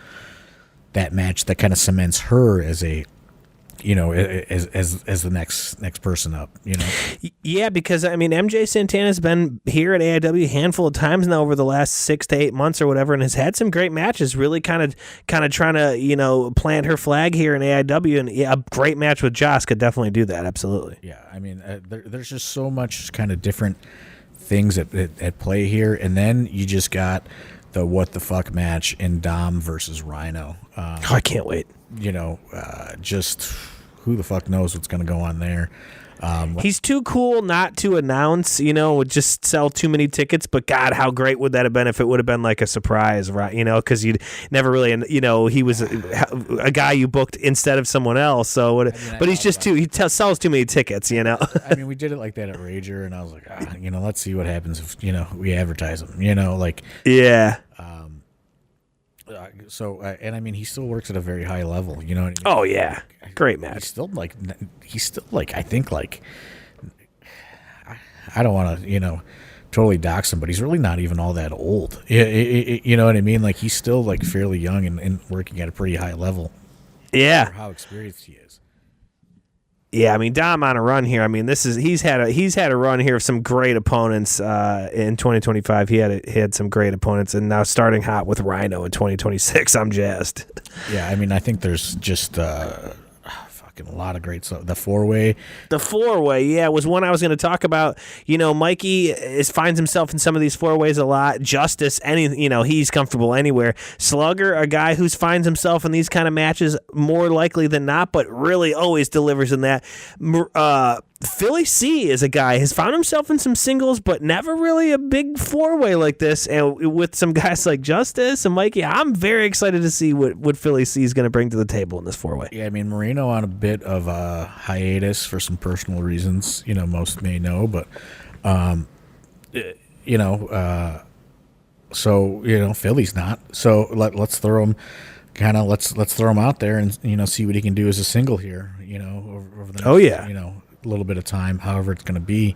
that match that kind of cements her as a as the next person up.
Yeah, because I mean MJ Santana's been here at AIW a handful of times now over the last 6 to 8 months or whatever, and has had some great matches. Really kind of trying to plant her flag here in AIW, and a great match with Joss could definitely do that. Absolutely.
Yeah, I mean there's just so much kind of different things at play here, and then you just got the what the fuck match in Dom versus Rhino.
I can't wait.
Just who the fuck knows what's going to go on there.
He's too cool not to announce, would just sell too many tickets. But God, how great would that have been if it would have been like a surprise, right? Because you'd never really, he was a guy you booked instead of someone else. So, but he's just sells too many tickets,
I mean, we did it like that at Rager, and I was like, let's see what happens if, we advertise him,
yeah.
So, and I mean, he still works at a very high level, you know what I mean?
Oh yeah, great match.
He's still I think I don't want to, totally dox him, but he's really not even all that old. You know what I mean? Like, he's still like fairly young and working at a pretty high level.
Yeah.
For how experienced he is.
Yeah, I mean, Dom on a run here. I mean, he's had a run here of some great opponents in 2025. He had some great opponents, and now starting hot with Rhino in 2026. I'm jazzed.
Yeah, I mean, I think there's just fucking a lot of great stuff. The four-way,
yeah, was one I was going to talk about. You know, Mikey finds himself in some of these four-ways a lot. Justice, he's comfortable anywhere. Slugger, a guy who finds himself in these kind of matches more likely than not, but really always delivers in that. Philly C is a guy has found himself in some singles, but never really a big four-way like this. And with some guys like Justice and Mikey, I'm very excited to see what Philly C is going to bring to the table in this four-way.
Yeah, I mean, Marino on a bit of a hiatus for some personal reasons, most may know, but so Philly's not. So let's throw him. Let's throw him out there and see what he can do as a single here. Over the next, a little bit of time, however it's going to be.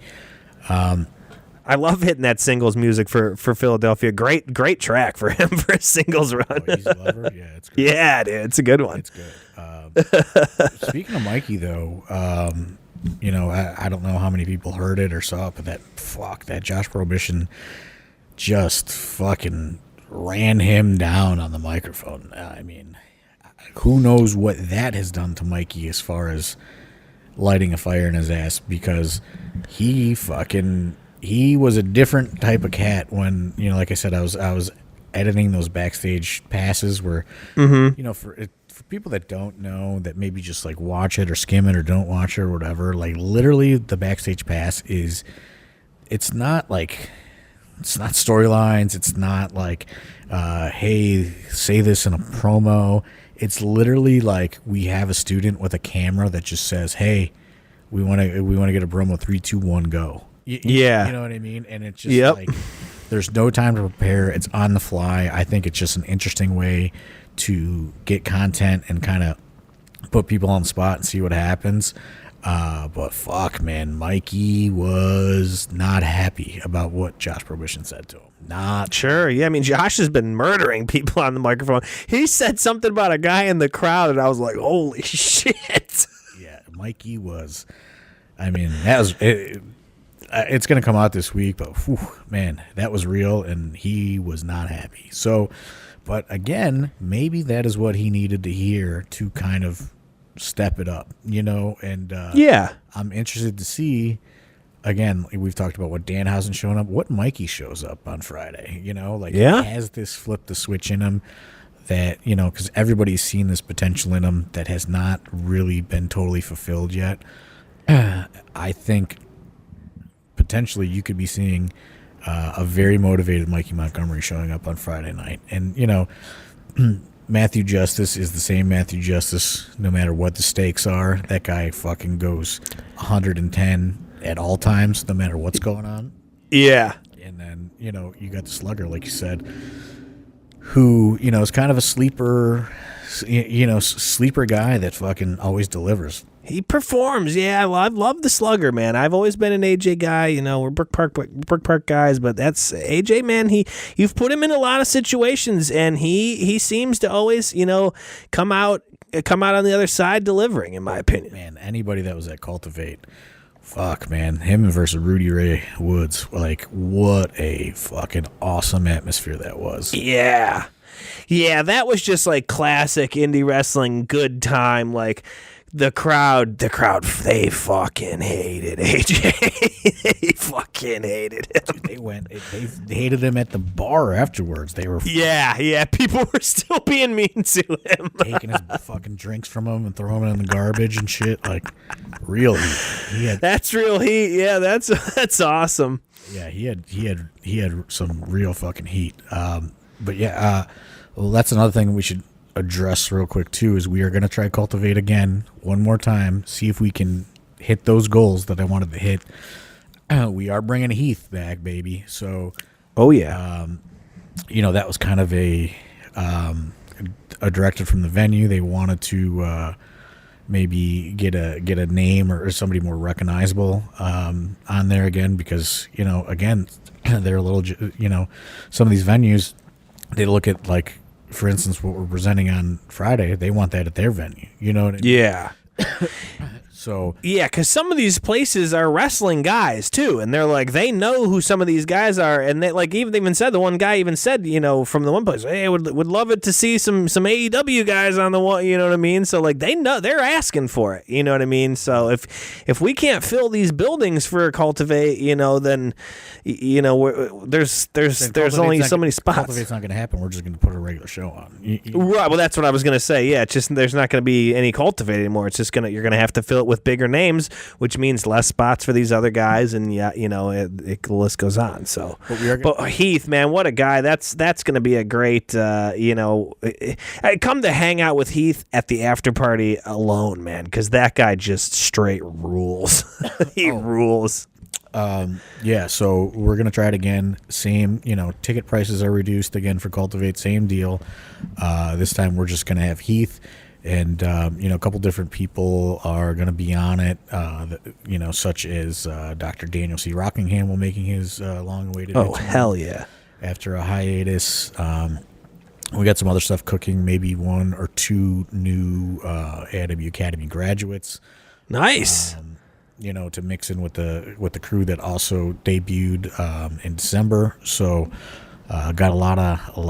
I love hitting that singles music for Philadelphia. Great track for him for a singles run.
Easy Lover? Yeah, it's good.
Yeah, dude, it's a good one.
It's good. Speaking of Mikey, though, I don't know how many people heard it or saw it, but that Josh Prohibition just fucking ran him down on the microphone. I mean, who knows what that has done to Mikey as far as lighting a fire in his ass, because he was a different type of cat when, like I said, I was editing those backstage passes where, for people that don't know, that maybe just like watch it or skim it or don't watch it or whatever, like literally the backstage pass it's not storylines. It's not like, hey, say this in a promo. It's literally like we have a student with a camera that just says, "Hey, we want to get a promo. 3, 2, 1, go."
Yeah,
you know what I mean. And it's just like there's no time to prepare. It's on the fly. I think it's just an interesting way to get content and kind of put people on the spot and see what happens. But fuck, man, Mikey was not happy about what Josh Prohibition said to him. Not
sure. Yeah, I mean, Josh has been murdering people on the microphone. He said something about a guy in the crowd, and I was like, holy shit.
Yeah, Mikey was. I mean, that was. It's going to come out this week, but whew, man, that was real, and he was not happy. So, but again, maybe that is what he needed to hear to kind of step it up, and I'm interested to see. Again, we've talked about what Danhausen showing up, what Mikey shows up on Friday, has this flip the switch in him that, because everybody's seen this potential in him that has not really been totally fulfilled yet. I think potentially you could be seeing a very motivated Mikey Montgomery showing up on Friday night. And, Matthew Justice is the same Matthew Justice no matter what the stakes are. That guy fucking goes 110 at all times, no matter what's going on.
Yeah.
And then, you got the Slugger, like you said, who, is kind of a sleeper guy that fucking always delivers.
He performs. Yeah, well, I've loved the Slugger, man. I've always been an AJ guy. We're Brook Park guys, but that's AJ, man. You've put him in a lot of situations, and he seems to always, come out on the other side delivering, in my opinion.
Man, anybody that was at Cultivate, fuck, man, him versus Rudy Ray Woods, like, what a fucking awesome atmosphere that was.
Yeah, that was just like classic indie wrestling, good time, like. The crowd, they fucking hated AJ. They fucking hated him.
They hated him at the bar afterwards. They were.
Yeah. People were still being mean to him.
Taking his fucking drinks from him and throwing it in the garbage and shit. Like, real heat.
That's real heat. Yeah, that's awesome.
Yeah, he had some real fucking heat. But yeah, well, that's another thing we should address real quick too, is we are going to try Cultivate again one more time, see if we can hit those goals that I wanted to hit. We are bringing Heath back, baby. So that was kind of a directive from the venue. They wanted to maybe get a name or somebody more recognizable on there again, because again, they're a little, some of these venues, they look at, like, for instance, what we're presenting on Friday, they want that at their venue. You know what I mean?
Yeah.
So
yeah, because some of these places are wrestling guys too, and they're like, they know who some of these guys are, and they even said, the one guy even said, from the one place, hey, would love it to see some AEW guys on the one, you know what I mean? So like, they know, they're asking for it, you know what I mean? So if we can't fill these buildings for Cultivate, then there's only so many spots.
Cultivate's not going to happen. We're just going to put a regular show on.
Right. Well, that's what I was going to say. Yeah, it's just there's not going to be any Cultivate anymore. It's just you're going to have to fill it with bigger names, which means less spots for these other guys, and the list goes on. So, but Heath, man, what a guy! That's going to be a great, I come to hang out with Heath at the after party alone, man, because that guy just straight rules. He rules.
Yeah, so we're gonna try it again. Same, ticket prices are reduced again for Cultivate. Same deal. This time we're just gonna have Heath. And, a couple different people are going to be on it, such as Dr. Daniel C. Rockingham will making his long-awaited
return. Hell yeah.
After a hiatus. We got some other stuff cooking, maybe 1 or 2 new AIW Academy graduates.
Nice.
To mix in with the crew that also debuted in December. So... got a lot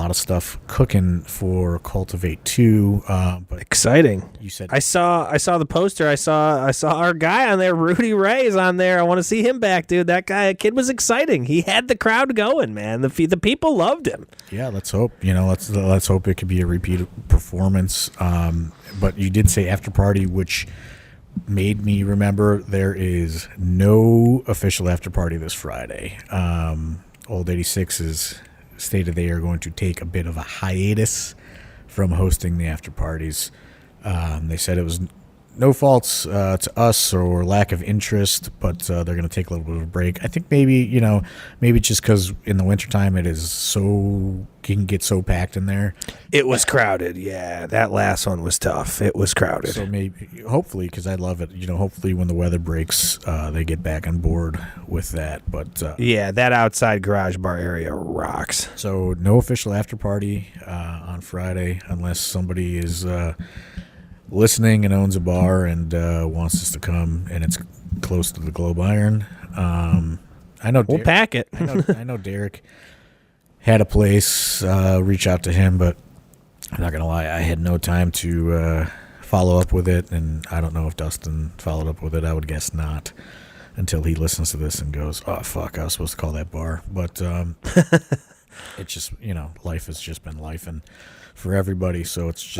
of stuff cooking for Cultivate 2. But
exciting!
You said
I saw the poster. I saw our guy on there. Rudy Ray's on there. I want to see him back, dude. That kid was exciting. He had the crowd going, man. The people loved him.
Yeah, let's hope. Let's hope it could be a repeat performance. But you did say after party, which made me remember there is no official after party this Friday. Old 86 is stated they are going to take a bit of a hiatus from hosting the after parties. They said it was no faults to us or lack of interest, but they're going to take a little bit of a break. I think maybe just because in the wintertime it can get so packed in there.
It was crowded. Yeah, that last one was tough. It was crowded.
So hopefully, because I love it, hopefully when the weather breaks, they get back on board with that. But
yeah, that outside garage bar area rocks.
So no official after party on Friday unless somebody is listening and owns a bar and wants us to come, and it's close to the Globe Iron. I know
we'll pack it.
I know Derek had a place. Reach out to him, but I'm not gonna lie, I had no time to follow up with it, and I don't know if Dustin followed up with it. I would guess not, until he listens to this and goes, "Oh fuck, I was supposed to call that bar." But it's just life has just been life, and for everybody, so it's just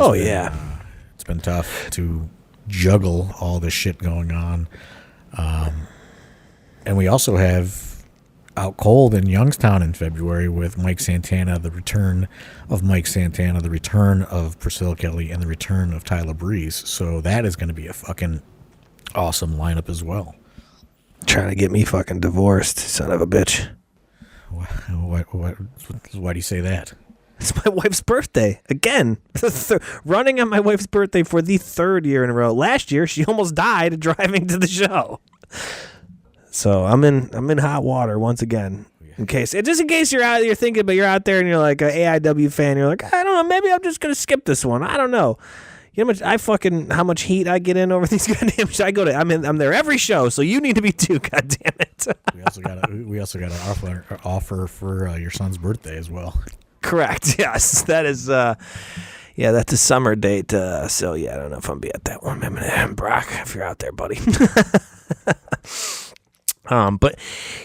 it's been tough to juggle all this shit going on. And we also have Out Cold in Youngstown in February with Mike Santana, the return of Mike Santana, the return of Priscilla Kelly, and the return of Tyler Breeze. So that is going to be a fucking awesome lineup as well.
Trying to get me fucking divorced, son of a bitch.
Why do you say that?
It's my wife's birthday again. Running on my wife's birthday for the 3rd year in a row. Last year, she almost died driving to the show. So I'm in hot water once again. In case you're thinking, but you're out there and you're like an AIW fan. You're like, I don't know, maybe I'm just gonna skip this one. I don't know. You know how much heat I get in over these goddamn shows. I'm there every show, so you need to be too. God damn it.
we also got an offer for your son's birthday as well.
Correct. Yes, that is. That's a summer date. So I don't know if I'm be at that one. Brock, if you're out there, buddy. But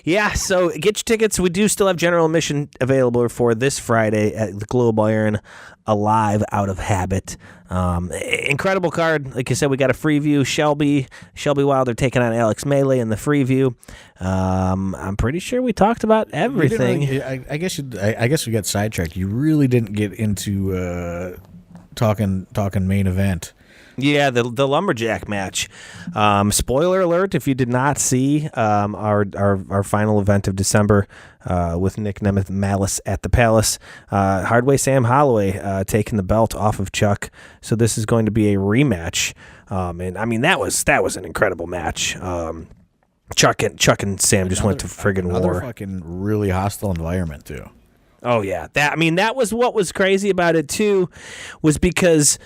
yeah, so get your tickets. We do still have general admission available for this Friday at the Globe Iron, Alive Out of Habit. Incredible card. Like I said, we got a free view. Shelby Wilder taking on Alex Melee in the free view. I'm pretty sure we talked about everything.
I guess we got sidetracked. You really didn't get into talking main event.
Yeah, the lumberjack match. Spoiler alert: if you did not see our final event of December with Nick Nemeth Malice at the Palace, Hardway Sam Holloway taking the belt off of Chuck. So this is going to be a rematch, and I mean that was an incredible match. Chuck and Sam just went to friggin' war.
Another fucking really hostile environment too.
Oh yeah, that was what was crazy about it too, was because,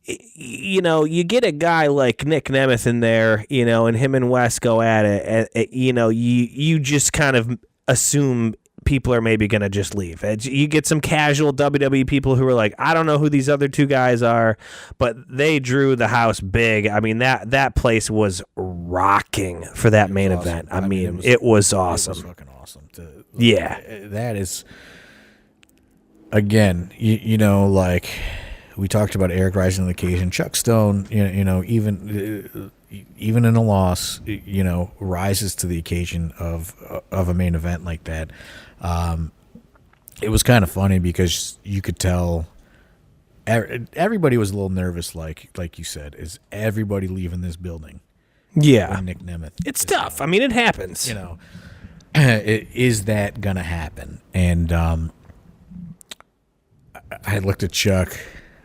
you know, you get a guy like Nick Nemeth in there, you know, and him and Wes go at it. You know, you just kind of assume people are maybe going to just leave. You get some casual WWE people who are like, I don't know who these other two guys are, but they drew the house big. I mean, that place was rocking for that main event. I mean, it was awesome.
It was fucking awesome.
Yeah.
That is, again, you know, like, we talked about Eric rising to the occasion. Chuck Stone, you know, even in a loss, you know, rises to the occasion of a main event like that. It was kind of funny because you could tell everybody was a little nervous, like you said. Is everybody leaving this building?
Yeah,
Nick Nemeth.
It's tough. I mean, it happens.
You know, is that gonna happen? And I looked at Chuck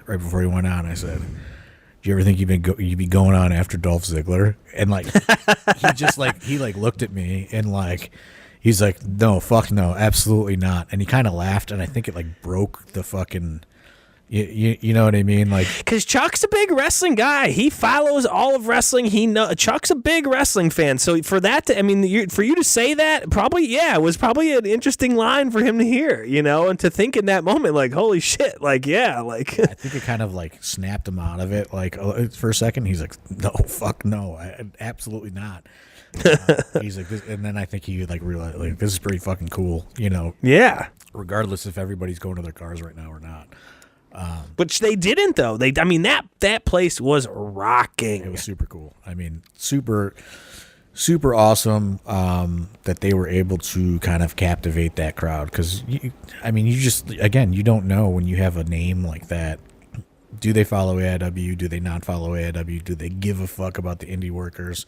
right before he went out, and I said, "Do you ever think you'd be going on after Dolph Ziggler?" And like, he looked at me and like, he's like, "No, fuck no, absolutely not." And he kind of laughed, and I think it like broke the fucking, you know what I mean? Like,
because Chuck's a big wrestling guy. He follows all of wrestling. Chuck's a big wrestling fan. So for that, for you to say that, it was probably an interesting line for him to hear, you know, and to think in that moment, like, holy shit, like, yeah, like.
I think it kind of like snapped him out of it. Like for a second, he's like, "No, fuck no, absolutely not." He's like, this, and then I think he like realized like this is pretty fucking cool, you know.
Yeah.
Regardless if everybody's going to their cars right now or not.
Which they didn't though. I mean that place was rocking.
It was super cool. I mean, super awesome that they were able to kind of captivate that crowd because you don't know when you have a name like that. Do they follow AIW? Do they not follow AIW? Do they give a fuck about the indie workers?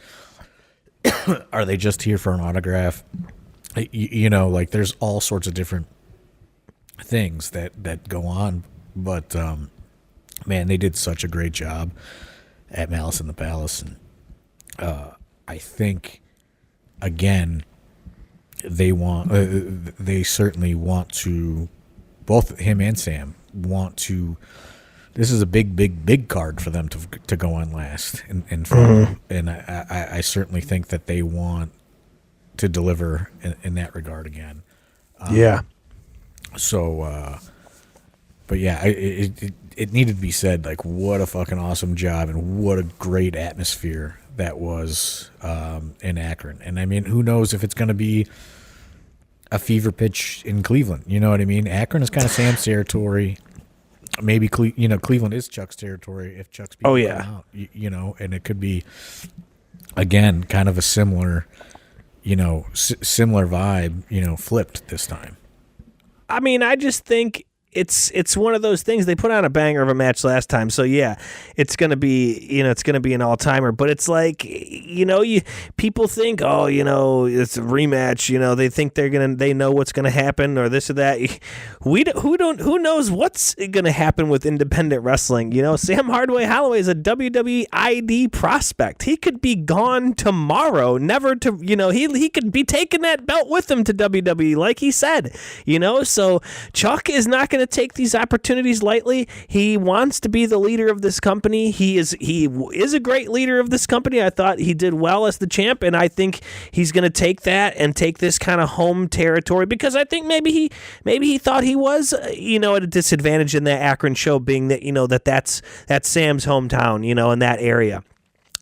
Are they just here for an autograph? You know, like there's all sorts of different things that go on. But, man, they did such a great job at Malice in the Palace. And I think, again, they certainly want to, both him and Sam want to, this is a big card for them to go on last. And I certainly think that they want to deliver in that regard again.
Yeah.
So, but yeah, it needed to be said, like, what a fucking awesome job and what a great atmosphere that was in Akron. And, I mean, who knows if it's going to be a fever pitch in Cleveland. You know what I mean? Akron is kind of Sam's territory. Maybe, Cleveland is Chuck's territory if Chuck's people come out, you know, and it could be, again, kind of a similar, similar vibe, flipped this time.
I mean, I just think it's one of those things. They put on a banger of a match last time, so yeah, it's gonna be an all timer. But it's like, people think, oh, it's a rematch. They think they know what's gonna happen or this or that. Who knows what's gonna happen with independent wrestling? Sam Holloway is a WWE ID prospect. He could be gone tomorrow, never to. He could be taking that belt with him to WWE, like he said. So Chuck is not gonna take these opportunities lightly. He wants to be the leader of this company. He is a great leader of this company. I thought he did well as the champ, and I think he's going to take that and take this kind of home territory, because I think maybe he thought he was at a disadvantage in that Akron show, being that that's Sam's hometown, in that area.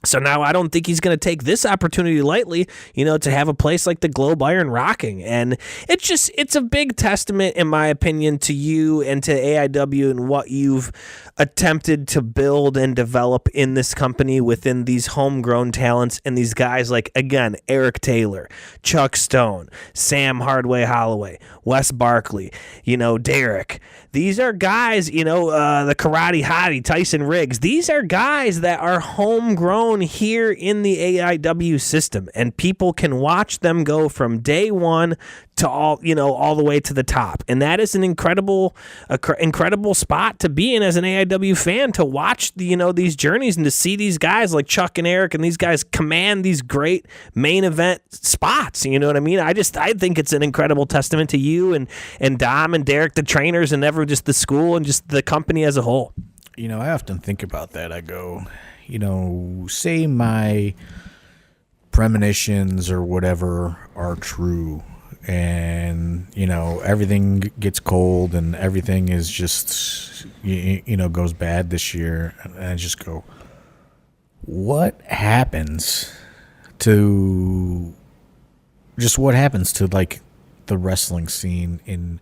So now I don't think he's going to take this opportunity lightly, to have a place like the Globe Iron rocking. And it's a big testament, in my opinion, to you and to AIW and what you've attempted to build and develop in this company within these homegrown talents and these guys like, again, Eric Taylor, Chuck Stone, Sam Hardway Holloway, Wes Barkley, Derek. These are guys, the Karate Hottie, Tyson Riggs. These are guys that are homegrown here in the AIW system, and people can watch them go from day one to all the way to the top. And that is an incredible spot to be in as an AIW fan, to watch these journeys and to see these guys like Chuck and Eric and these guys command these great main event spots. You know what I mean? I think it's an incredible testament to you and Dom and Derek, the trainers, and just the school and just the company as a whole.
I often think about that. I go, say my premonitions or whatever are true, and everything gets cold and everything is just goes bad this year, and I just go, what happens to like the wrestling scene in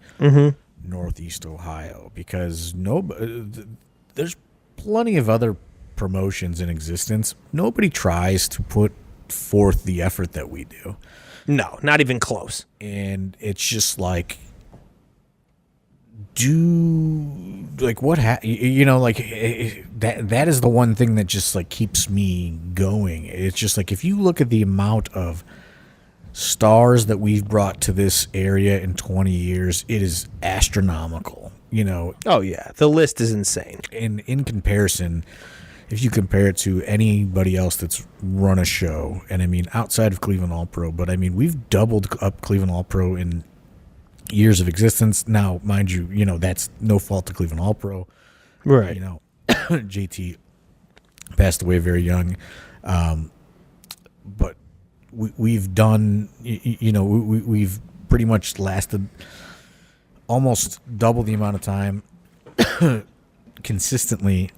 Northeast Ohio? Because there's plenty of other promotions in existence. Nobody tries to put forth the effort that we do.
No, not even close.
And it's just like, that is the one thing that just like keeps me going. It's just like, if you look at the amount of stars that we've brought to this area in 20 years, it is astronomical.
Oh yeah, the list is insane.
And in comparison, if you compare it to anybody else that's run a show, and I mean outside of Cleveland All Pro, but I mean we've doubled up Cleveland All Pro in years of existence. Now, mind you, that's no fault to Cleveland All Pro,
right?
JT passed away very young, but we've done, we've pretty much lasted almost double the amount of time consistently.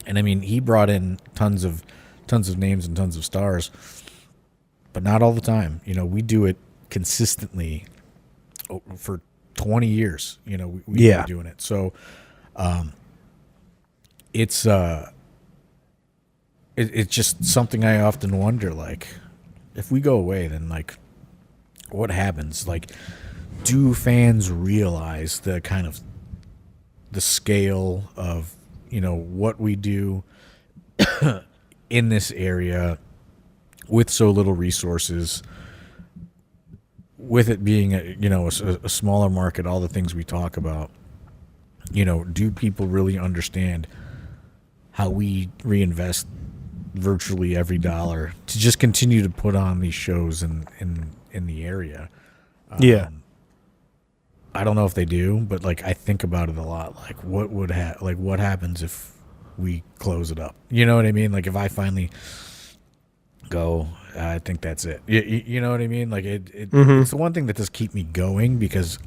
And I mean, he brought in tons of names and tons of stars, but not all the time. We do it consistently for 20 years. We've been doing it. So, it's just something I often wonder. Like, if we go away, then like, what happens? Like, do fans realize the kind of the scale of what we do in this area with so little resources, with it being a smaller market, all the things we talk about? Do people really understand how we reinvest virtually every dollar to just continue to put on these shows in the area? I don't know if they do, but like I think about it a lot. Like, what happens if we close it up? You know what I mean? Like, if I finally go, I think that's it. You know what I mean? Like, it's the one thing that does keep me going, because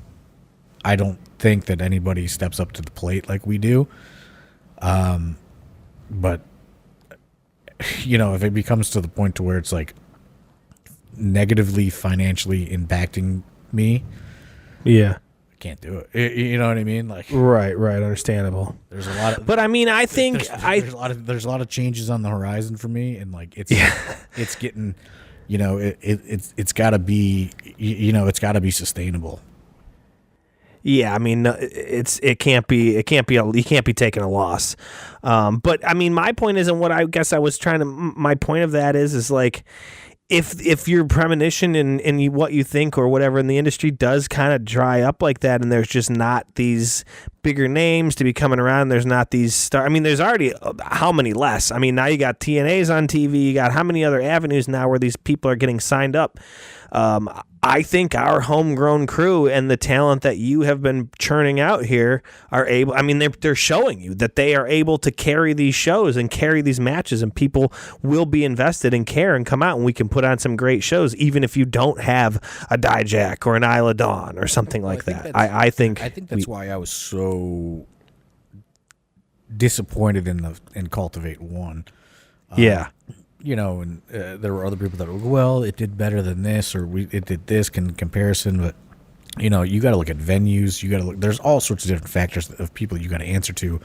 I don't think that anybody steps up to the plate like we do. But if it becomes to the point to where it's like negatively financially impacting me, can't do it. You know what I mean? Like,
right, understandable.
There's a lot of,
but I mean, I think
there's a lot of changes on the horizon for me, and like it's getting, it's got to be, it's got to be sustainable.
Yeah, I mean, it can't be you can't be taking a loss. But I mean, my point isn't what I guess I was trying to. My point of that is like, if your premonition and what you think or whatever in the industry does kind of dry up like that, and there's just not these bigger names to be coming around, there's not these stars. I mean, there's already how many less? I mean, now you got TNA's on TV, you got how many other avenues now where these people are getting signed up? I think our homegrown crew and the talent that you have been churning out here are able, I mean, they're showing you that they are able to carry these shows and carry these matches, and people will be invested and care and come out, and we can put on some great shows, even if you don't have a Dijak or an Isla Dawn or something like that. I think
that's why I was so disappointed in Cultivate 1. and there were other people that were, well, it did better than this, or it did this in comparison, but you got to look at venues. You got to look. There's all sorts of different factors of people you got to answer to,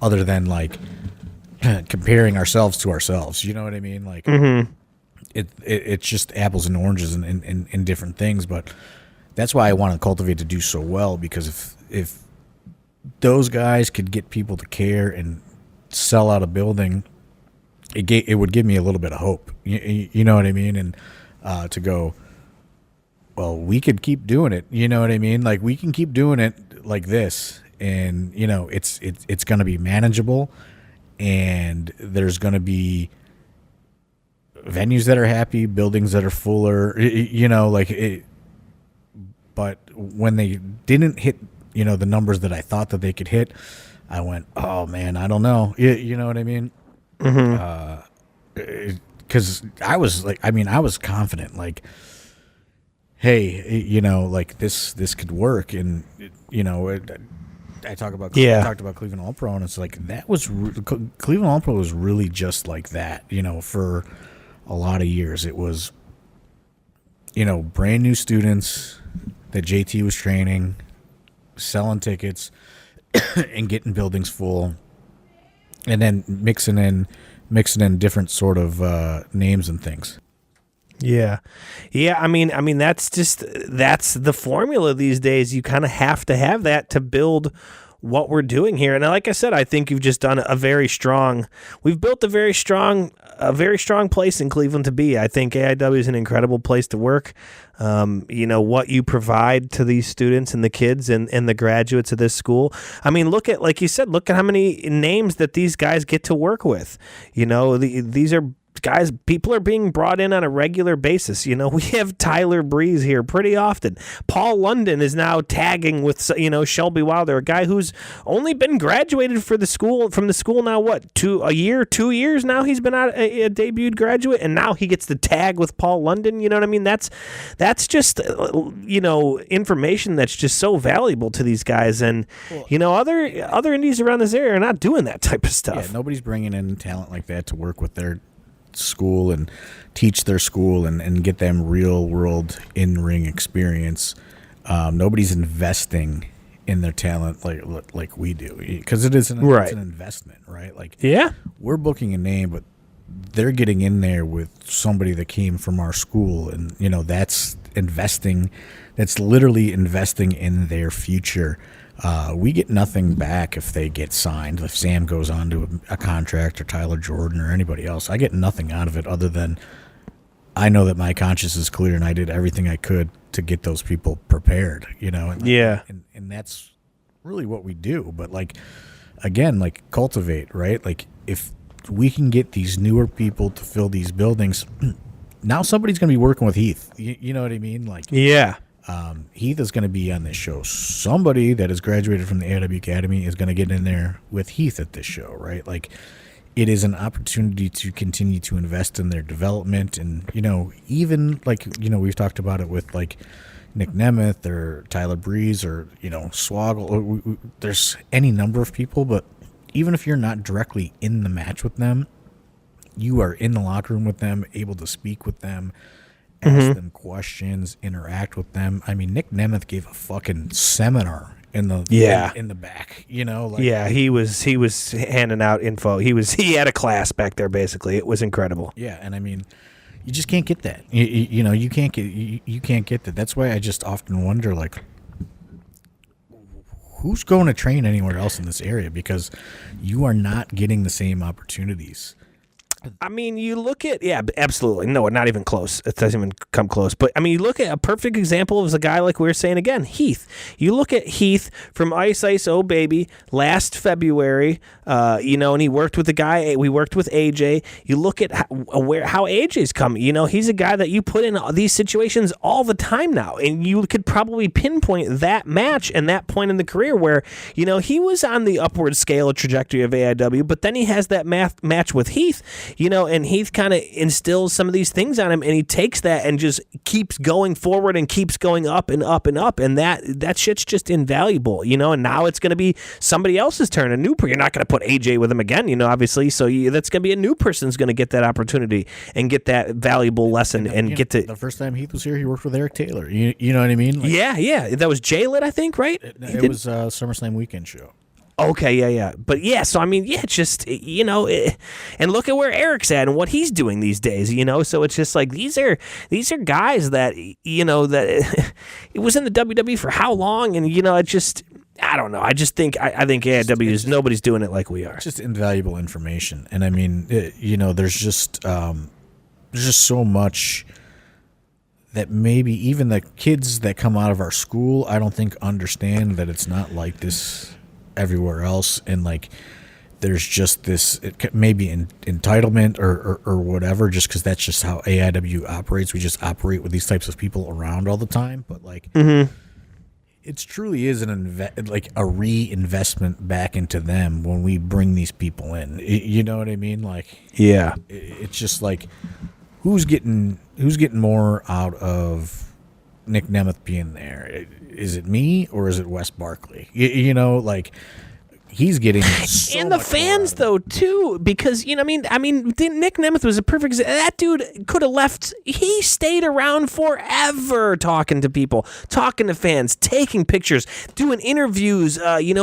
other than like comparing ourselves to ourselves. You know what I mean? Like it's just apples and oranges and different things. But that's why I want to cultivate to do so well, because if those guys could get people to care and sell out a building, it would give me a little bit of hope. You know what I mean? And to go, well, we could keep doing it. You know what I mean? Like, we can keep doing it like this, and it's going to be manageable, and there's going to be venues that are happy, buildings that are fuller. But when they didn't hit, the numbers that I thought that they could hit, I went, oh man, I don't know. You know what I mean? Because I was confident, like, hey, like this could work, and I talked about Cleveland All Pro, and it's like Cleveland All Pro was really just like that, for a lot of years. It was, brand new students that JT was training, selling tickets, and getting buildings full, and then mixing in different sort of names and things.
Yeah. I mean, that's the formula these days. You kind of have to have that to build what we're doing here. And like I said, I think you've just done we've built a very strong place in Cleveland to be. I think AIW is an incredible place to work. What you provide to these students and the kids and the graduates of this school. I mean, look at how many names that these guys get to work with. These are guys, people are being brought in on a regular basis. We have Tyler Breeze here pretty often. Paul London is now tagging with, Shelby Wilder, a guy who's only been graduated from the school now, 2 years now he's been a debuted graduate, and now he gets to tag with Paul London. You know what I mean? That's just, information that's just so valuable to these guys. And, other indies around this area are not doing that type of stuff.
Yeah, nobody's bringing in talent like that to work with their school and teach their school and get them real world in-ring experience. Nobody's investing in their talent like we do, because it's an investment, right? Like, yeah, we're booking a name, but they're getting in there with somebody that came from our school, and that's investing. That's literally investing in their future. We get nothing back if they get signed. If Sam goes on to a contract, or Tyler Jordan, or anybody else, I get nothing out of it other than I know that my conscience is clear and I did everything I could to get those people prepared, And that's really what we do. But again, cultivate, right? Like, if we can get these newer people to fill these buildings, now somebody's going to be working with Heath. You know what I mean? Heath is going to be on this show. Somebody that has graduated from the AIW Academy is going to get in there with Heath at this show, right? Like, it is an opportunity to continue to invest in their development. And, even we've talked about it with Nick Nemeth or Tyler Breeze or, Swoggle. Or there's any number of people, but even if you're not directly in the match with them, you are in the locker room with them, able to speak with them, ask them questions, interact with them. I mean, Nick Nemeth gave a fucking seminar in the back. He was handing out info. He had a class back there. Basically, it was incredible. Yeah, and I mean, you just can't get that. You can't get that. That's why I just often wonder, who's going to train anywhere else in this area, because you are not getting the same opportunities.
I mean, you look at, absolutely. No, not even close. It doesn't even come close. But, I mean, you look at a perfect example of a guy like we were saying again, Heath. You look at Heath from Ice Ice Oh Baby last February, and he worked with the guy. We worked with AJ. You look at how AJ's come. He's a guy that you put in these situations all the time now. And you could probably pinpoint that match and that point in the career where, he was on the upward scale of trajectory of AIW, but then he has that match with Heath. and Heath kind of instills some of these things on him, and he takes that and just keeps going forward and keeps going up and up and up, and that shit's just invaluable, and now it's going to be somebody else's turn, you're not going to put AJ with him again, obviously, so that's going to be a new person's going to get that opportunity and get that valuable lesson and get to...
The first time Heath was here, he worked with Eric Taylor, you know what I mean? Like,
yeah, that was J-Lit, I think, right?
It was SummerSlam weekend show.
Okay, yeah. But yeah, so I mean, yeah, it's just, and look at where Eric's at and what he's doing these days, so it's just like, these are guys that, that it was in the WWE for how long, and, it just, I don't know, I just think, I think AIW is, nobody's doing it like we are.
It's just invaluable information, and I mean, there's just so much that maybe even the kids that come out of our school, I don't think understand that it's not like this everywhere else, and like there's just this maybe entitlement or whatever, just because that's just how AIW operates. We just operate with these types of people around all the time, but like it truly is a reinvestment back into them when we bring these people in. You know what I mean? Like,
yeah,
it's just like who's getting more out of Nick Nemeth being there? Is it me or is it Wes Barkley? Like he's getting so
and the fans though too, because I mean Nick Nemeth was a perfect that dude could have left. He stayed around forever talking to people, talking to fans, taking pictures, doing interviews.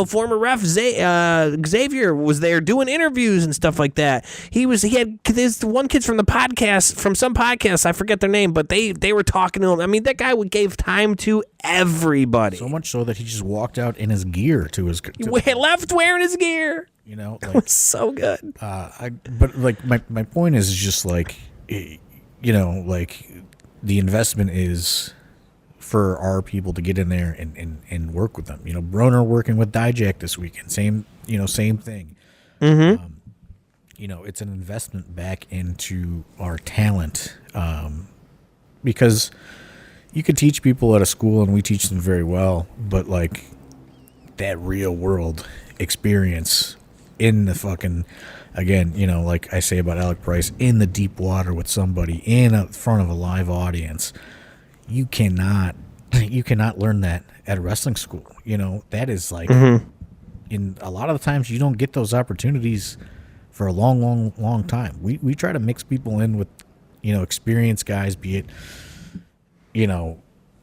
Former ref Xavier was there doing interviews and stuff like that. There's one kid from some podcast, I forget their name, but they were talking to him. I mean, that guy gave time to everybody,
so much so that he just walked out in his gear
left wearing his gear.
Like,
it was so good.
But like my point is just like, like the investment is for our people to get in there and work with them. Broner working with Dijak this weekend, same thing. It's an investment back into our talent, because you could teach people at a school and we teach them very well, but like that real world experience in the fucking, again, like I say about Alec Price, in the deep water with somebody in front of a live audience, you cannot learn that at a wrestling school. That is like, in a lot of the times you don't get those opportunities for a long time. We try to mix people in with, experienced guys, be it,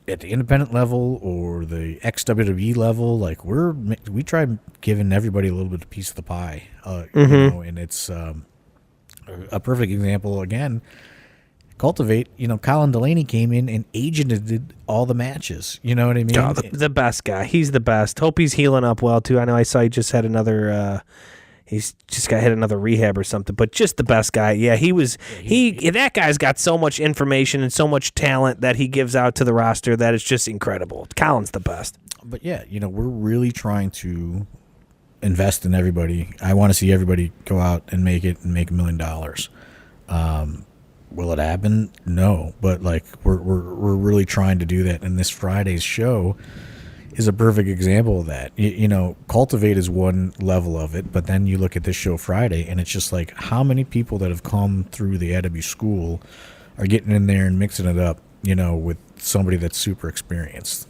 at the independent level or the ex-WWE level. Like we try giving everybody a little bit of piece of the pie, and it's a perfect example again. Cultivate, Colin Delaney came in and agented all the matches. You know what I mean?
Oh, the best guy. He's the best. Hope he's healing up well too. I know I saw he just had another. He's just got hit another rehab or something, but just the best guy. Yeah, that guy's got so much information and so much talent that he gives out to the roster that it's just incredible. Colin's the best.
But yeah, we're really trying to invest in everybody. I want to see everybody go out and make it and make $1 million. Will it happen? No, but like we're really trying to do that. And this Friday's show is a perfect example of that. Cultivate is one level of it, but then you look at this show Friday, and it's just like how many people that have come through the AW school are getting in there and mixing it up, with somebody that's super experienced.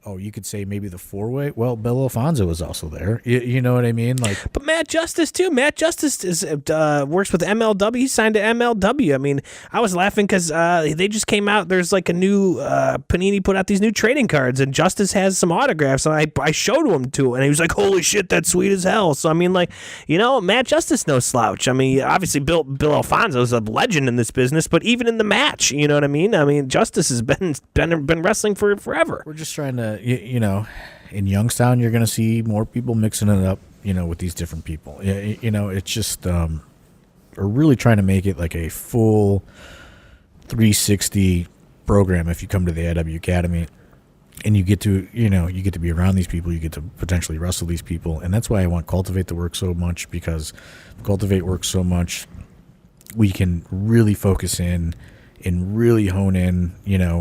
Oh, you could say maybe the four-way. Well, Bill Alfonso was also there. You know what I mean? Like,
but Matt Justice too. Matt Justice works with MLW. He signed to MLW. I mean, I was laughing because they just came out. There's like a new Panini put out these new trading cards, and Justice has some autographs. And I showed him to, and he was like, "Holy shit, that's sweet as hell." So I mean, like, Matt Justice no slouch. I mean, obviously Bill Alfonso is a legend in this business, but even in the match, you know what I mean? I mean, Justice has been wrestling for forever.
We're just trying to. In Youngstown, you're going to see more people mixing it up, with these different people. It's just we're really trying to make it like a full 360 program. If you come to the AW Academy, and you get to be around these people, you get to potentially wrestle these people, and that's why I want Cultivate to work so much, because Cultivate works so much. We can really focus in and really hone in,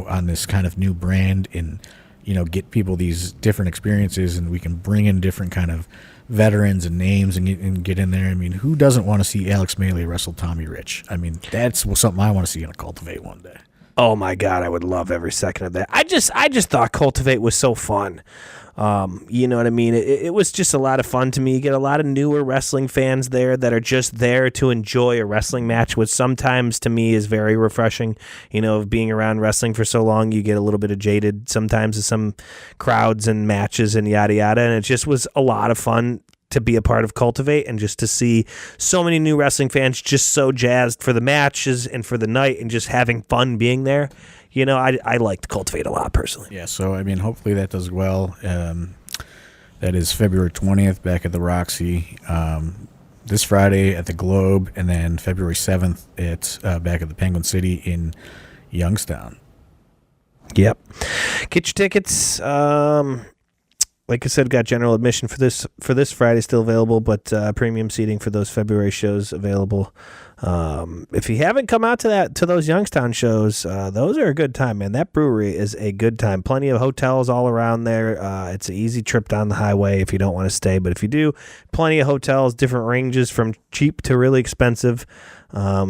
on this kind of new brand and get people these different experiences, and we can bring in different kind of veterans and names and get in there. I mean, who doesn't want to see Alex Maley wrestle Tommy Rich? I mean, that's something I want to see in a Cultivate one day.
Oh my God, I would love every second of that. I just thought Cultivate was so fun. You know what I mean? It was just a lot of fun to me. You get a lot of newer wrestling fans there that are just there to enjoy a wrestling match, which sometimes to me is very refreshing. Of being around wrestling for so long, you get a little bit of jaded sometimes of some crowds and matches and yada yada. And it just was a lot of fun to be a part of Cultivate, and just to see so many new wrestling fans just so jazzed for the matches and for the night and just having fun being there. I liked Cultivate a lot personally.
Yeah, so I mean, hopefully that does well. That is February 20th back at the Roxy. This Friday at the Globe, and then February 7th it's back at the Penguin City in Youngstown.
Yep. Get your tickets. Like I said, got general admission for this Friday still available, but premium seating for those February shows available. If you haven't come out to those Youngstown shows, those are a good time, man. That brewery is a good time. Plenty of hotels all around there. It's an easy trip down the highway if you don't want to stay, but if you do, plenty of hotels, different ranges from cheap to really expensive.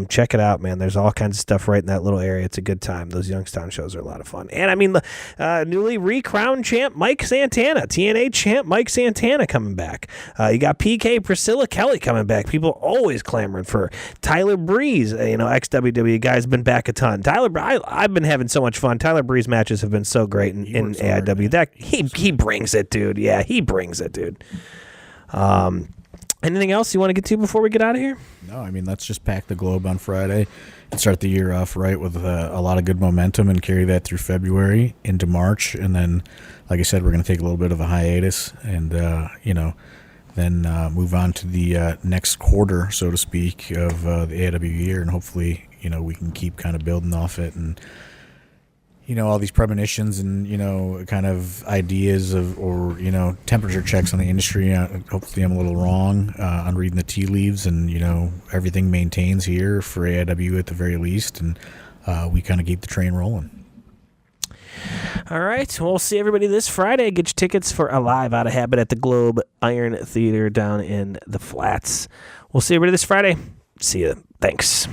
Check it out, man. There's all kinds of stuff right in that little area. It's a good time. Those Youngstown shows are a lot of fun. And I mean, the newly recrowned champ Mike Santana, TNA champ Mike Santana coming back. You got PK Priscilla Kelly coming back. People always clamoring for Tyler Breeze. Ex-WWE guy's been back a ton. I've been having so much fun. Tyler Breeze matches have been so great in AIW. That he brings it, dude. Yeah, he brings it, dude. Anything else you want to get to before we get out of here?
No, I mean, let's just pack the Globe on Friday and start the year off right with a lot of good momentum and carry that through February into March. And then, like I said, we're going to take a little bit of a hiatus and, then move on to the next quarter, so to speak, of the AIW year. And hopefully, we can keep kind of building off it and, all these premonitions and, kind of ideas or temperature checks on the industry. Hopefully I'm a little wrong on reading the tea leaves and, everything maintains here for AIW at the very least. And we kind of keep the train rolling.
All right. We'll see everybody this Friday. Get your tickets for a live Out of Habit at the Globe Iron Theater down in the Flats. We'll see everybody this Friday. See you. Thanks.